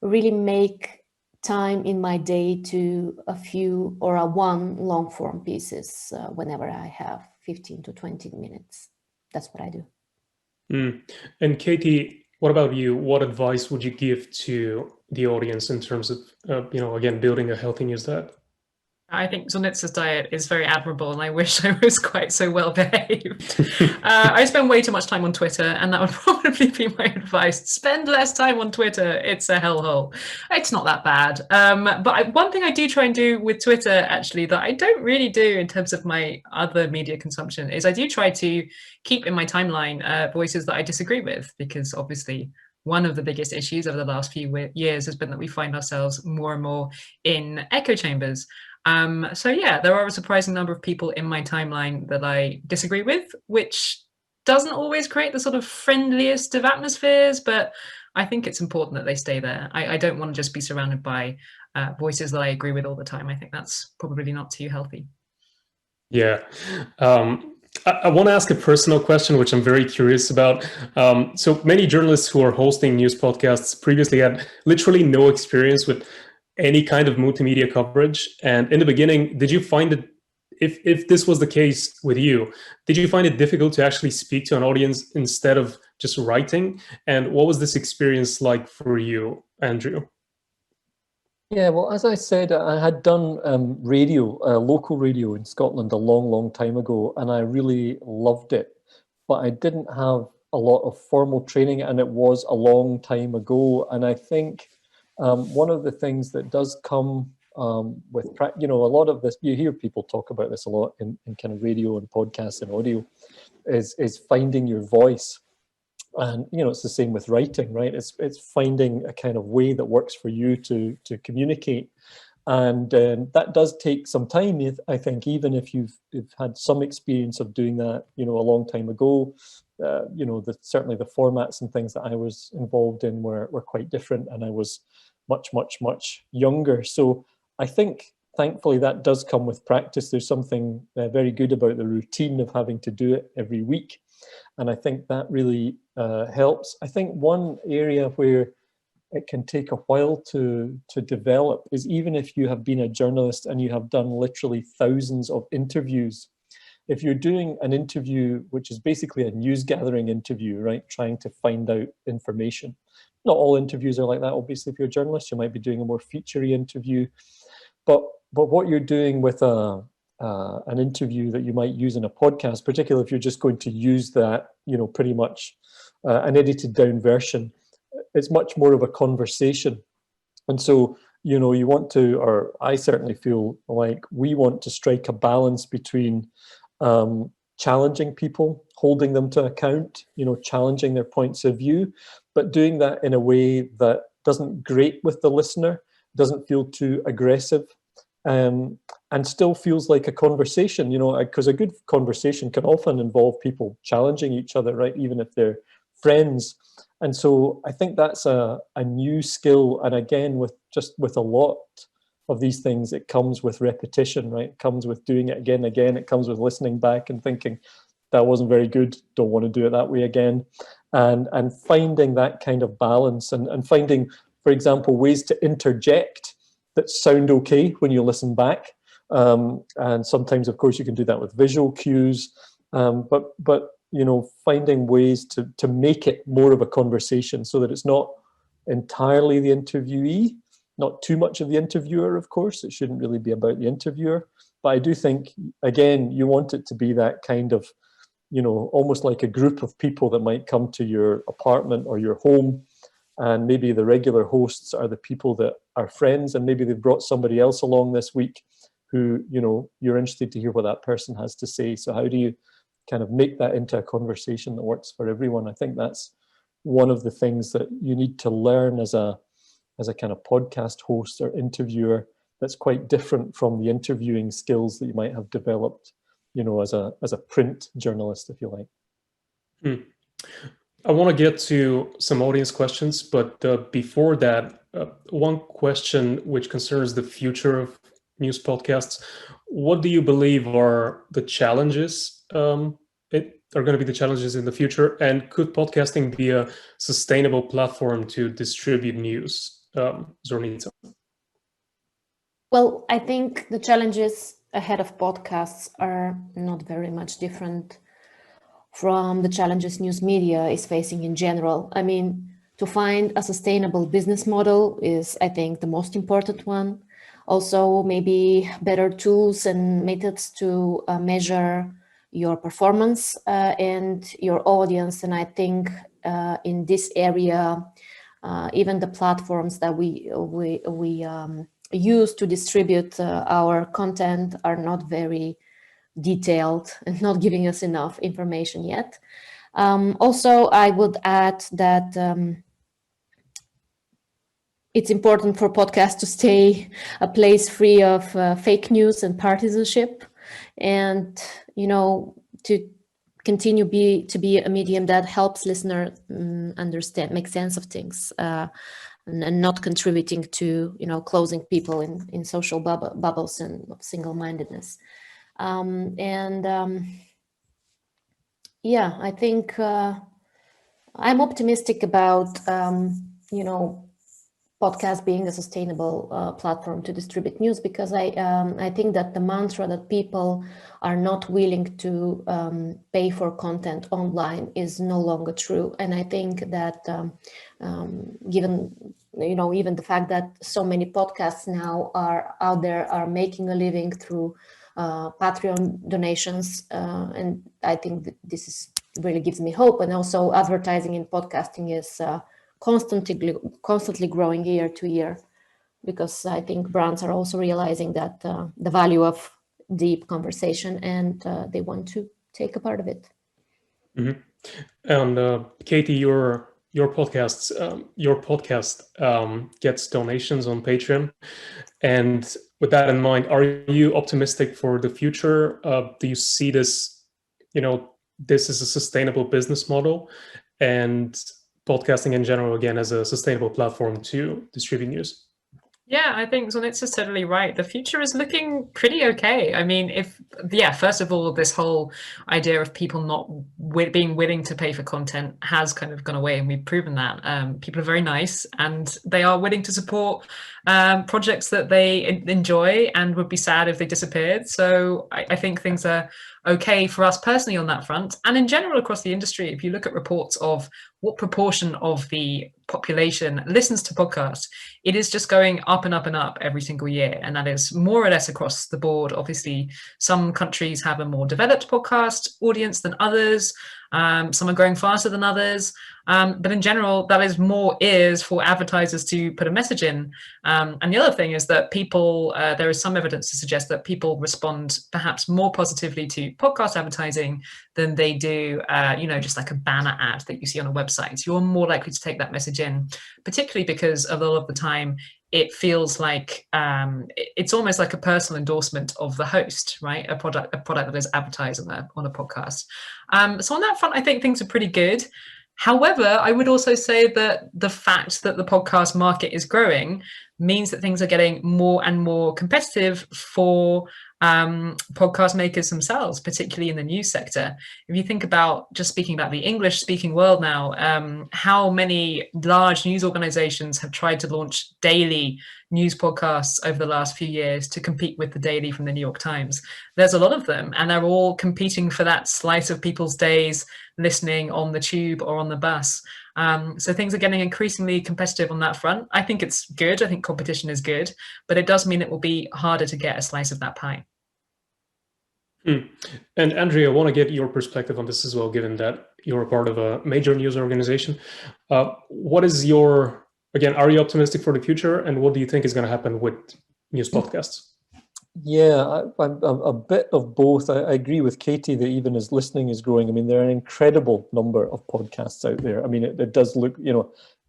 really make time in my day to a few or a one long form pieces whenever I have 15 to 20 minutes. That's what I do. And Katy, what about you? What advice would you give to the audience in terms of, you know, again, building a healthy news diet? I think Zornitsa's diet is very admirable, and I wish I was quite so well behaved. I spend way too much time on Twitter, and that would probably be my advice. Spend less time on Twitter. It's a hellhole. It's not that bad. But one thing I do try and do with Twitter, actually, that I don't really do in terms of my other media consumption, is I do try to keep in my timeline voices that I disagree with, because obviously one of the biggest issues over the last few years has been that we find ourselves more and more in echo chambers. So yeah, there are a surprising number of people in my timeline that I disagree with, which doesn't always create the sort of friendliest of atmospheres, but I think it's important that they stay there. I don't want to just be surrounded by voices that I agree with all the time. I think that's probably not too healthy. Yeah. I want to ask a personal question, which I'm very curious about. So many journalists who are hosting news podcasts previously had literally no experience with any kind of multimedia coverage. And in the beginning, did you find it, if this was the case with you, did you find it difficult to actually speak to an audience instead of just writing? And what was this experience like for you, Andrew? Yeah, well, as I said, I had done radio, local radio in Scotland a long, long time ago, and I really loved it. But I didn't have a lot of formal training, and it was a long time ago. And I think one of the things that does come with, you know, a lot of this, you hear people talk about this a lot in kind of radio and podcasts and audio, is finding your voice. And, you know, it's the same with writing, right? It's finding a kind of way that works for you to communicate. And that does take some time, I think, even if you've had some experience of doing that, you know, a long time ago. You know, certainly the formats and things that I was involved in were quite different, and I was much, much, much younger. So I think, thankfully, that does come with practice. There's something very good about the routine of having to do it every week. And I think that really helps. I think one area where it can take a while to develop is even if you have been a journalist and you have done literally thousands of interviews, if you're doing an interview, which is basically a news gathering interview, right, trying to find out information. Not all interviews are like that. Obviously, if you're a journalist, you might be doing a more featurey interview. But what you're doing with an interview that you might use in a podcast, particularly if you're just going to use that, pretty much an edited down version, it's much more of a conversation. And so, you want to, or I certainly feel like we want to strike a balance between challenging people, holding them to account, challenging their points of view, but doing that in a way that doesn't grate with the listener, doesn't feel too aggressive, and still feels like a conversation, because a good conversation can often involve people challenging each other, right, even if they're friends. And so I think that's a new skill. And again, with a lot of these things, it comes with repetition, right? It comes with doing it again and again. It comes with listening back and thinking, that wasn't very good, don't want to do it that way again. And finding that kind of balance and finding, for example, ways to interject that sound okay when you listen back. And sometimes, of course, you can do that with visual cues, but finding ways to make it more of a conversation so that it's not entirely the interviewee, not too much of the interviewer, of course. It shouldn't really be about the interviewer. But I do think, again, you want it to be that kind of, almost like a group of people that might come to your apartment or your home. And maybe the regular hosts are the people that are friends, and maybe they've brought somebody else along this week who, you're interested to hear what that person has to say. So how do you kind of make that into a conversation that works for everyone? I think that's one of the things that you need to learn as a kind of podcast host or interviewer that's quite different from the interviewing skills that you might have developed, as a print journalist, if you like. I want to get to some audience questions, but before that, one question which concerns the future of news podcasts. What do you believe are the challenges are going to be the challenges in the future? And could podcasting be a sustainable platform to distribute news? Zornitsa. Well, I think the challenges ahead of podcasts are not very much different from the challenges news media is facing in general. I mean, to find a sustainable business model is, I think, the most important one. Also, maybe better tools and methods to measure your performance and your audience. And I think in this area, even the platforms that we use to distribute our content are not very detailed and not giving us enough information yet. Also, I would add that it's important for podcasts to stay a place free of fake news and partisanship, and to continue to be a medium that helps listeners understand, make sense of things, and not contributing to closing people in social bubbles and single-mindedness. Yeah, I think I'm optimistic about podcast being a sustainable platform to distribute news, because I think that the mantra that people are not willing to pay for content online is no longer true. And I think that given even the fact that so many podcasts now are out there are making a living through Patreon donations, and I think that this really gives me hope. And also advertising in podcasting is constantly growing year to year, because I think brands are also realizing that the value of deep conversation, and they want to take a part of it. Mm-hmm. And Katy, your podcast gets donations on Patreon, and with that in mind, are you optimistic for the future? Do you see this, this is a sustainable business model, and podcasting in general, again, as a sustainable platform to distribute news? Yeah, I think Zornitsa's totally right. The future is looking pretty okay. I mean, first of all, this whole idea of people not being willing to pay for content has kind of gone away, and we've proven that. People are very nice, and they are willing to support projects that they enjoy and would be sad if they disappeared. So I think things are okay for us personally on that front. And in general, across the industry, if you look at reports of what proportion of the population listens to podcasts, it is just going up and up and up every single year. And that is more or less across the board. Obviously, some countries have a more developed podcast audience than others. Some are growing faster than others. But in general, that is more ears for advertisers to put a message in. And the other thing is that people, there is some evidence to suggest that people respond perhaps more positively to podcast advertising than they do, just like a banner ad that you see on a website. You're more likely to take that message in, particularly because a lot of the time it feels like it's almost like a personal endorsement of the host, right? A product that is advertised on a podcast. So on that front, I think things are pretty good. However, I would also say that the fact that the podcast market is growing means that things are getting more and more competitive for podcast makers themselves, particularly in the news sector. If you think about, just speaking about the English speaking world now, how many large news organizations have tried to launch daily news podcasts over the last few years to compete with the daily from the New York Times. There's a lot of them, and they're all competing for that slice of people's days listening on the tube or on the bus. So things are getting increasingly competitive on that front. I think it's good. I think competition is good, but it does mean it will be harder to get a slice of that pie. And Andrea, I want to get your perspective on this as well, given that you're a part of a major news organization. What is your, again, are you optimistic for the future? And what do you think is going to happen with news podcasts? Yeah, I'm a bit of both. I agree with Katy that even as listening is growing, I mean, there are an incredible number of podcasts out there. I mean, it does look,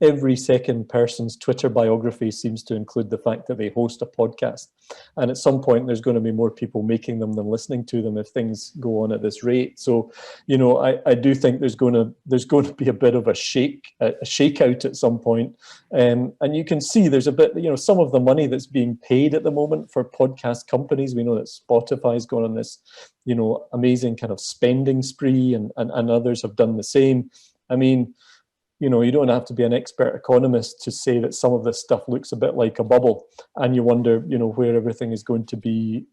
every second person's Twitter biography seems to include the fact that they host a podcast. And at some point, there's going to be more people making them than listening to them if things go on at this rate. So, I do think there's going to be a bit of a shakeout at some point. And you can see there's a bit, some of the money that's being paid at the moment for podcast companies. We know that Spotify's gone on this, amazing kind of spending spree, and others have done the same. I mean, you don't have to be an expert economist to say that some of this stuff looks a bit like a bubble, and you wonder, where everything is going to be,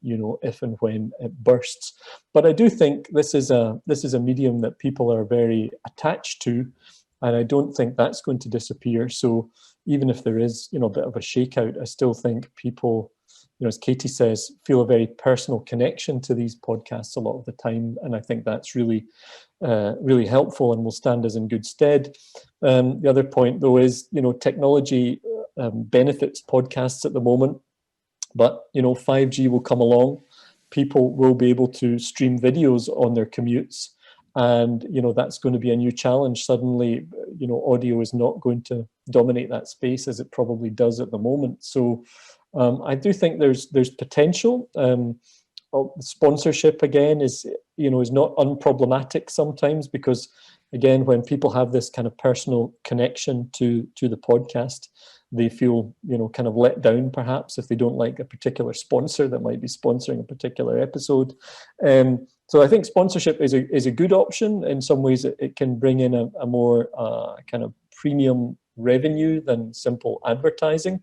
if and when it bursts. But I do think this is a medium that people are very attached to, and I don't think that's going to disappear. So even if there is, a bit of a shakeout, I still think people, as Katy says, feel a very personal connection to these podcasts a lot of the time, and I think that's really really helpful and will stand us in good stead. The other point, though, is technology benefits podcasts at the moment, but 5G will come along. People will be able to stream videos on their commutes, and that's going to be a new challenge. Suddenly, audio is not going to dominate that space as it probably does at the moment. So I do think there's potential. Sponsorship again is not unproblematic sometimes, because again, when people have this kind of personal connection to the podcast, they feel kind of let down perhaps if they don't like a particular sponsor that might be sponsoring a particular episode. So I think sponsorship is a good option. In some ways it can bring in a more kind of premium revenue than simple advertising.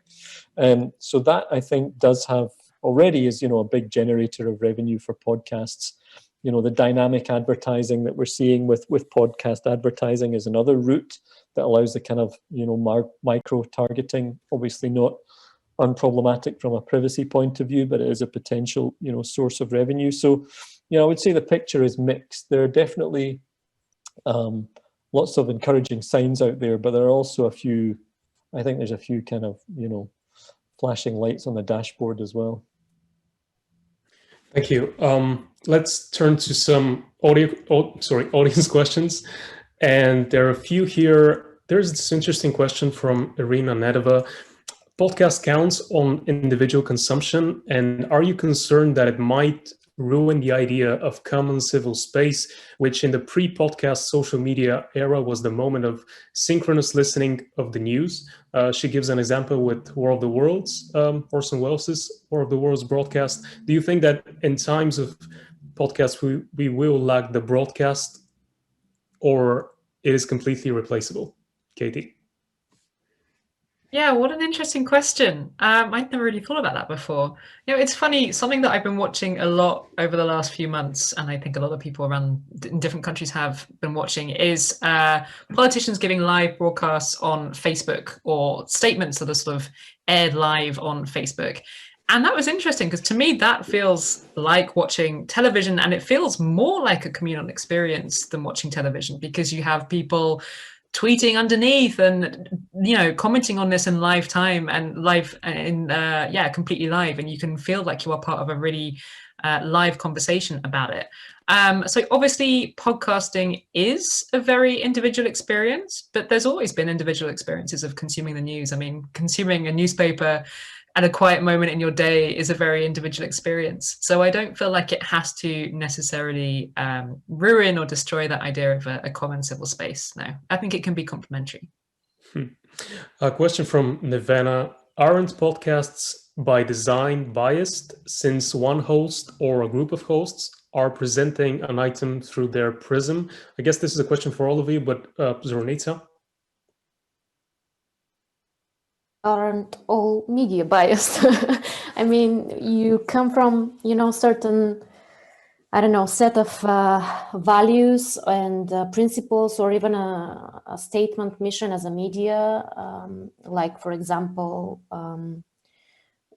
So that, I think, does have already is, a big generator of revenue for podcasts. The dynamic advertising that we're seeing with podcast advertising is another route that allows the kind of, micro targeting, obviously not unproblematic from a privacy point of view, but it is a potential, source of revenue. So, I would say the picture is mixed. There are definitely lots of encouraging signs out there, but there are also I think there's a few kind of, flashing lights on the dashboard as well. Thank you. Let's turn to some audience questions. And there are a few here. There's this interesting question from Irina Nedova. Podcast counts on individual consumption, and are you concerned that it might ruin the idea of common civil space, which in the pre-podcast social media era was the moment of synchronous listening of the news. She gives an example with War of the Worlds, Orson Welles' War of the Worlds broadcast. Do you think that in times of podcasts we will lack the broadcast, or it is completely replaceable? Katie? Yeah, what an interesting question. I'd never really thought about that before. It's funny, something that I've been watching a lot over the last few months, and I think a lot of people around in different countries have been watching, is politicians giving live broadcasts on Facebook, or statements that are sort of aired live on Facebook. And that was interesting, because to me, that feels like watching television, and it feels more like a communal experience than watching television, because you have people tweeting underneath and commenting on this in live time and live in completely live, and you can feel like you are part of a really live conversation about it. So obviously podcasting is a very individual experience, but there's always been individual experiences of consuming the news. I mean, consuming a newspaper at a quiet moment in your day is a very individual experience. So I don't feel like it has to necessarily ruin or destroy that idea of a common civil space. No, I think it can be complementary. A question from Nirvana. Aren't podcasts by design biased, since one host or a group of hosts are presenting an item through their prism? I guess this is a question for all of you, but Zornitsa? Aren't all media biased? I mean, you come from, certain, I don't know, set of values and principles, or even a statement mission as a media. Like, for example,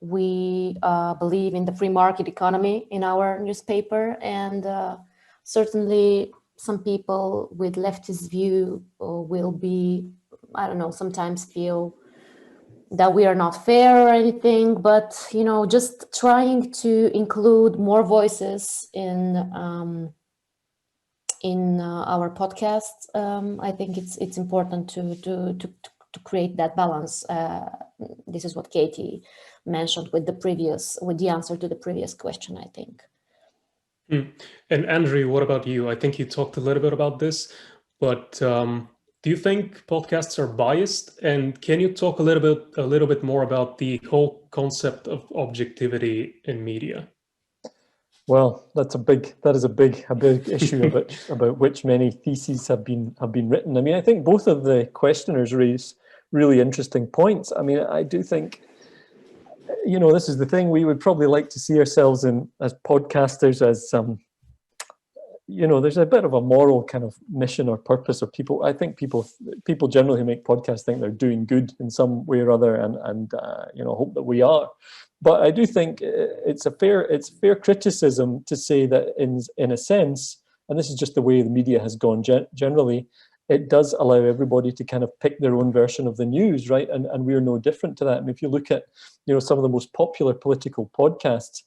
we believe in the free market economy in our newspaper, and certainly some people with leftist view will be, I don't know, sometimes feel that we are not fair or anything, but just trying to include more voices in our podcasts. I think it's important to create that balance. This is what Katie mentioned with the answer to the previous question, I think. And Andrew, what about you? I think you talked a little bit about this, but do you think podcasts are biased? And can you talk a little bit more about the whole concept of objectivity in media? Well, that is a big issue about which many theses have been written. I mean, I think both of the questioners raise really interesting points. I mean, I do think, this is the thing, we would probably like to see ourselves as podcasters as there's a bit of a moral kind of mission or purpose of people. I think people generally who make podcasts think they're doing good in some way or other, and hope that we are. But I do think it's fair criticism to say that in a sense, and this is just the way the media has gone generally, it does allow everybody to kind of pick their own version of the news, right? And we're no different to that. And if you look at some of the most popular political podcasts,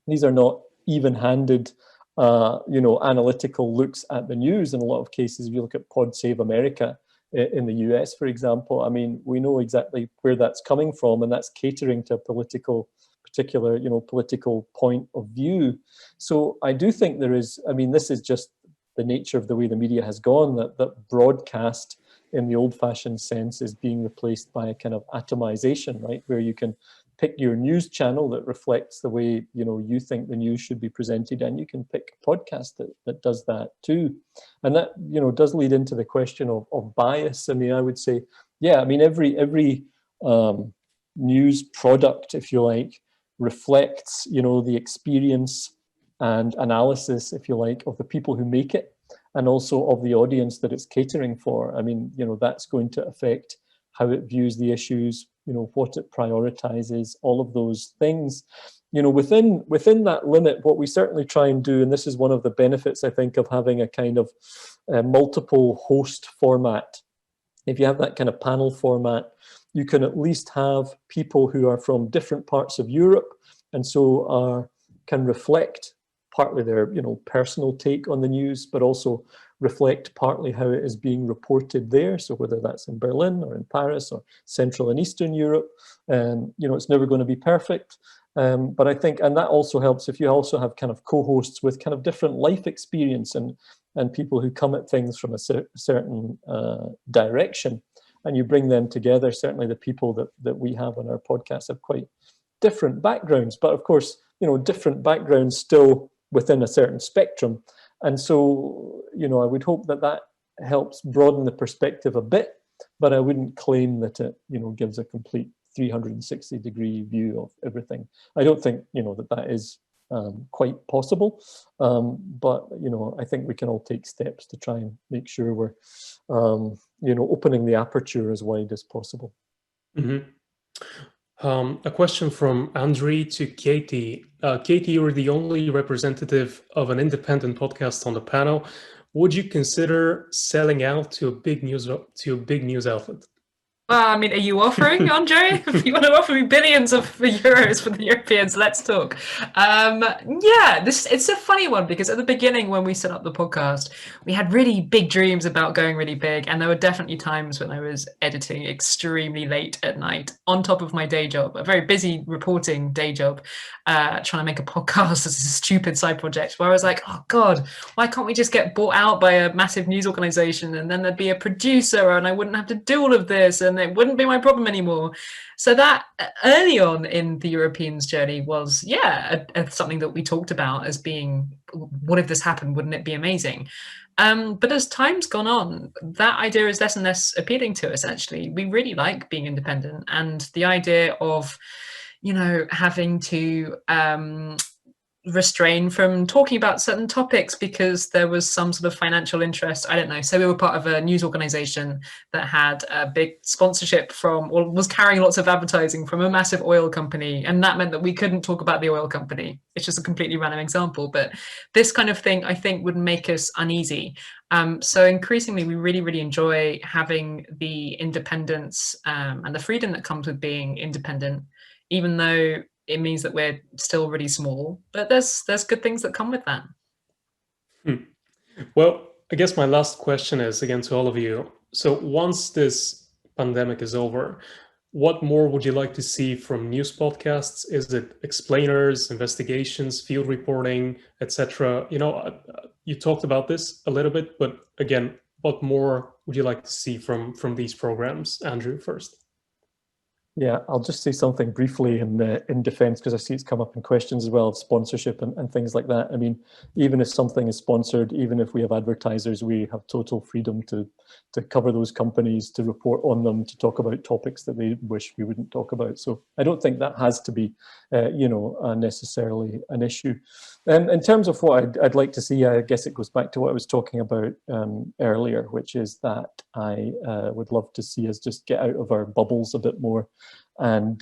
these are not even-handed analytical looks at the news. In a lot of cases, if you look at Pod Save America in the US, for example, I mean, we know exactly where that's coming from, and that's catering to a political point of view. So I do think there is, I mean, this is just the nature of the way the media has gone, that broadcast in the old-fashioned sense is being replaced by a kind of atomization, right, where you can pick your news channel that reflects the way you think the news should be presented, and you can pick a podcast that does that too. And that does lead into the question of bias. I mean, I would say, yeah, I mean, every news product, if you like, reflects the experience and analysis, if you like, of the people who make it, and also of the audience that it's catering for. I mean, that's going to affect how it views the issues, what it prioritizes, all of those things. Within that limit, what we certainly try and do, and this is one of the benefits, I think, of having a kind of multiple host format. If you have that kind of panel format, you can at least have people who are from different parts of Europe, and so can reflect partly their personal take on the news, but also reflect partly how it is being reported there. So whether that's in Berlin or in Paris or Central and Eastern Europe, it's never going to be perfect. But I think, and that also helps if you also have kind of co-hosts with kind of different life experience and people who come at things from a certain direction, and you bring them together. Certainly the people that we have on our podcast have quite different backgrounds, but of course, different backgrounds still within a certain spectrum. And so, I would hope that helps broaden the perspective a bit, but I wouldn't claim that it, gives a complete 360-degree view of everything. I don't think, that is quite possible, but, I think we can all take steps to try and make sure we're, opening the aperture as wide as possible. Mm-hmm. A question from Andre to Katy. Katy, you're the only representative of an independent podcast on the panel. Would you consider selling out to a big news outlet? Well, are you offering, Andre? If you want to offer me billions of euros for the Europeans, let's talk. It's a funny one, because at the beginning when we set up the podcast, we had really big dreams about going really big. And there were definitely times when I was editing extremely late at night on top of my day job, a very busy reporting day job, trying to make a podcast as a stupid side project, where I was like, oh God, why can't we just get bought out by a massive news organization, and then there'd be a producer and I wouldn't have to do all of this, and it wouldn't be my problem anymore. So that early on in the Europeans journey was, something that we talked about as being, what if this happened? Wouldn't it be amazing? But as time's gone on, that idea is less and less appealing to us, actually. We really like being independent, and the idea of, having to restrain from talking about certain topics because there was some sort of financial interest. I don't know. So we were part of a news organization that had a big sponsorship from, or was carrying lots of advertising from a massive oil company. And that meant that we couldn't talk about the oil company. It's just a completely random example, but this kind of thing, I think, would make us uneasy. So increasingly, we really, really enjoy having the independence and the freedom that comes with being independent, even though it means that we're still really small, but there's good things that come with that. Well, I guess my last question is, again, to all of you. So once this pandemic is over, what more would you like to see from news podcasts? Is it explainers, investigations, field reporting, etc.? You talked about this a little bit, but again, what more would you like to see from these programs? Andrew, first. Yeah, I'll just say something briefly in defense, because I see it's come up in questions as well, of sponsorship and things like that. Even if something is sponsored, even if we have advertisers, we have total freedom to cover those companies, to report on them, to talk about topics that they wish we wouldn't talk about. So I don't think that has to be, necessarily an issue. In terms of what I'd like to see, I guess it goes back to what I was talking about earlier, which is that I would love to see us just get out of our bubbles a bit more, and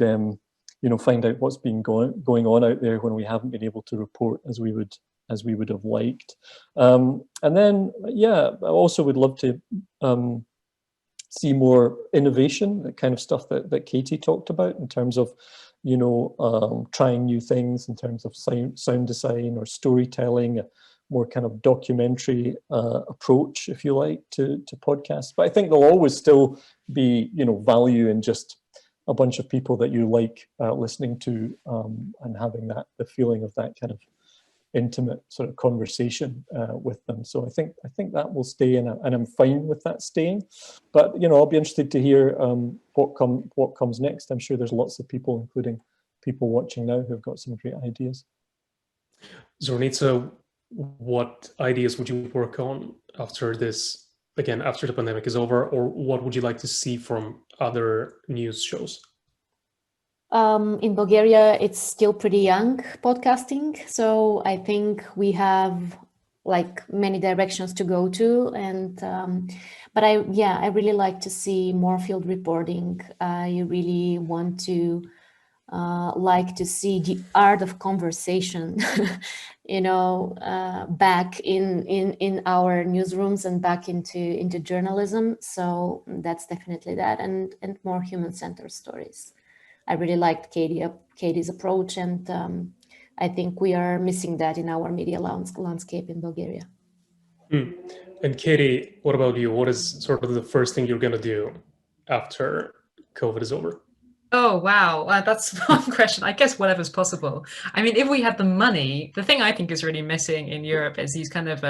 find out what's been going on out there when we haven't been able to report as we would have liked. And then, I also would love to see more innovation, the kind of stuff that Katy talked about in terms of, trying new things in terms of sound design or storytelling, a more kind of documentary approach, if you like, to podcasts. But I think there'll always still be, value in just a bunch of people that you like listening to, and having the feeling of that kind of intimate sort of conversation with them. So I think that will stay, and I'm fine with that staying. But I'll be interested to hear what comes next. I'm sure there's lots of people, including people watching now, who've got some great ideas. Zornitsa, what ideas would you work on after this? Again, after the pandemic is over, or what would you like to see from other news shows? In Bulgaria, it's still pretty young, podcasting. So I think we have many directions to go to. And but I really like to see more field reporting. I really want to like to see the art of conversation, back in our newsrooms and back into journalism. So that's definitely that, and more human-centered stories. I really liked Katy's approach, and I think we are missing that in our media landscape in Bulgaria. And Katy, what about you? What is sort of the first thing you're going to do after COVID is over? Oh, wow. That's one question. I guess whatever's possible. I mean, if we had the money, the thing I think is really missing in Europe is these kind of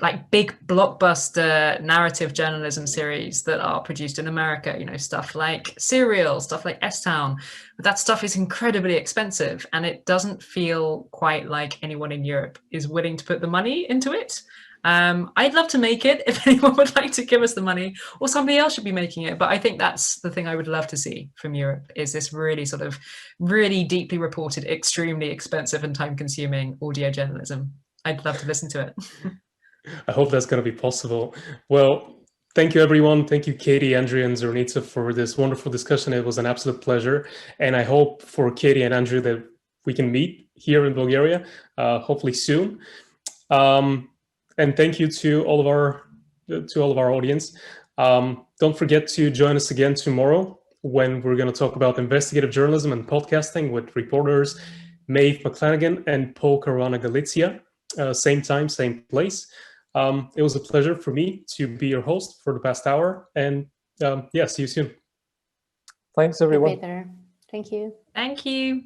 like big blockbuster narrative journalism series that are produced in America, you know, stuff like Serial, stuff like S-Town. But that stuff is incredibly expensive and it doesn't feel quite like anyone in Europe is willing to put the money into it. I'd love to make it if anyone would like to give us the money, or somebody else should be making it. But I think that's the thing I would love to see from Europe, is this really sort of really deeply reported, extremely expensive and time consuming audio journalism. I'd love to listen to it. I hope that's going to be possible. Well, thank you, everyone. Thank you, Katy, Andrea, and Zornitsa, for this wonderful discussion. It was an absolute pleasure. And I hope for Katy and Andrea that we can meet here in Bulgaria, hopefully soon. And thank you to all of our audience. Don't forget to join us again tomorrow when we're going to talk about investigative journalism and podcasting with reporters Maeve McClanagan and Paul Caruana Galizia. Same time, same place. It was a pleasure for me to be your host for the past hour. And yeah, see you soon. Thanks, everyone. Peter. Thank you. Thank you.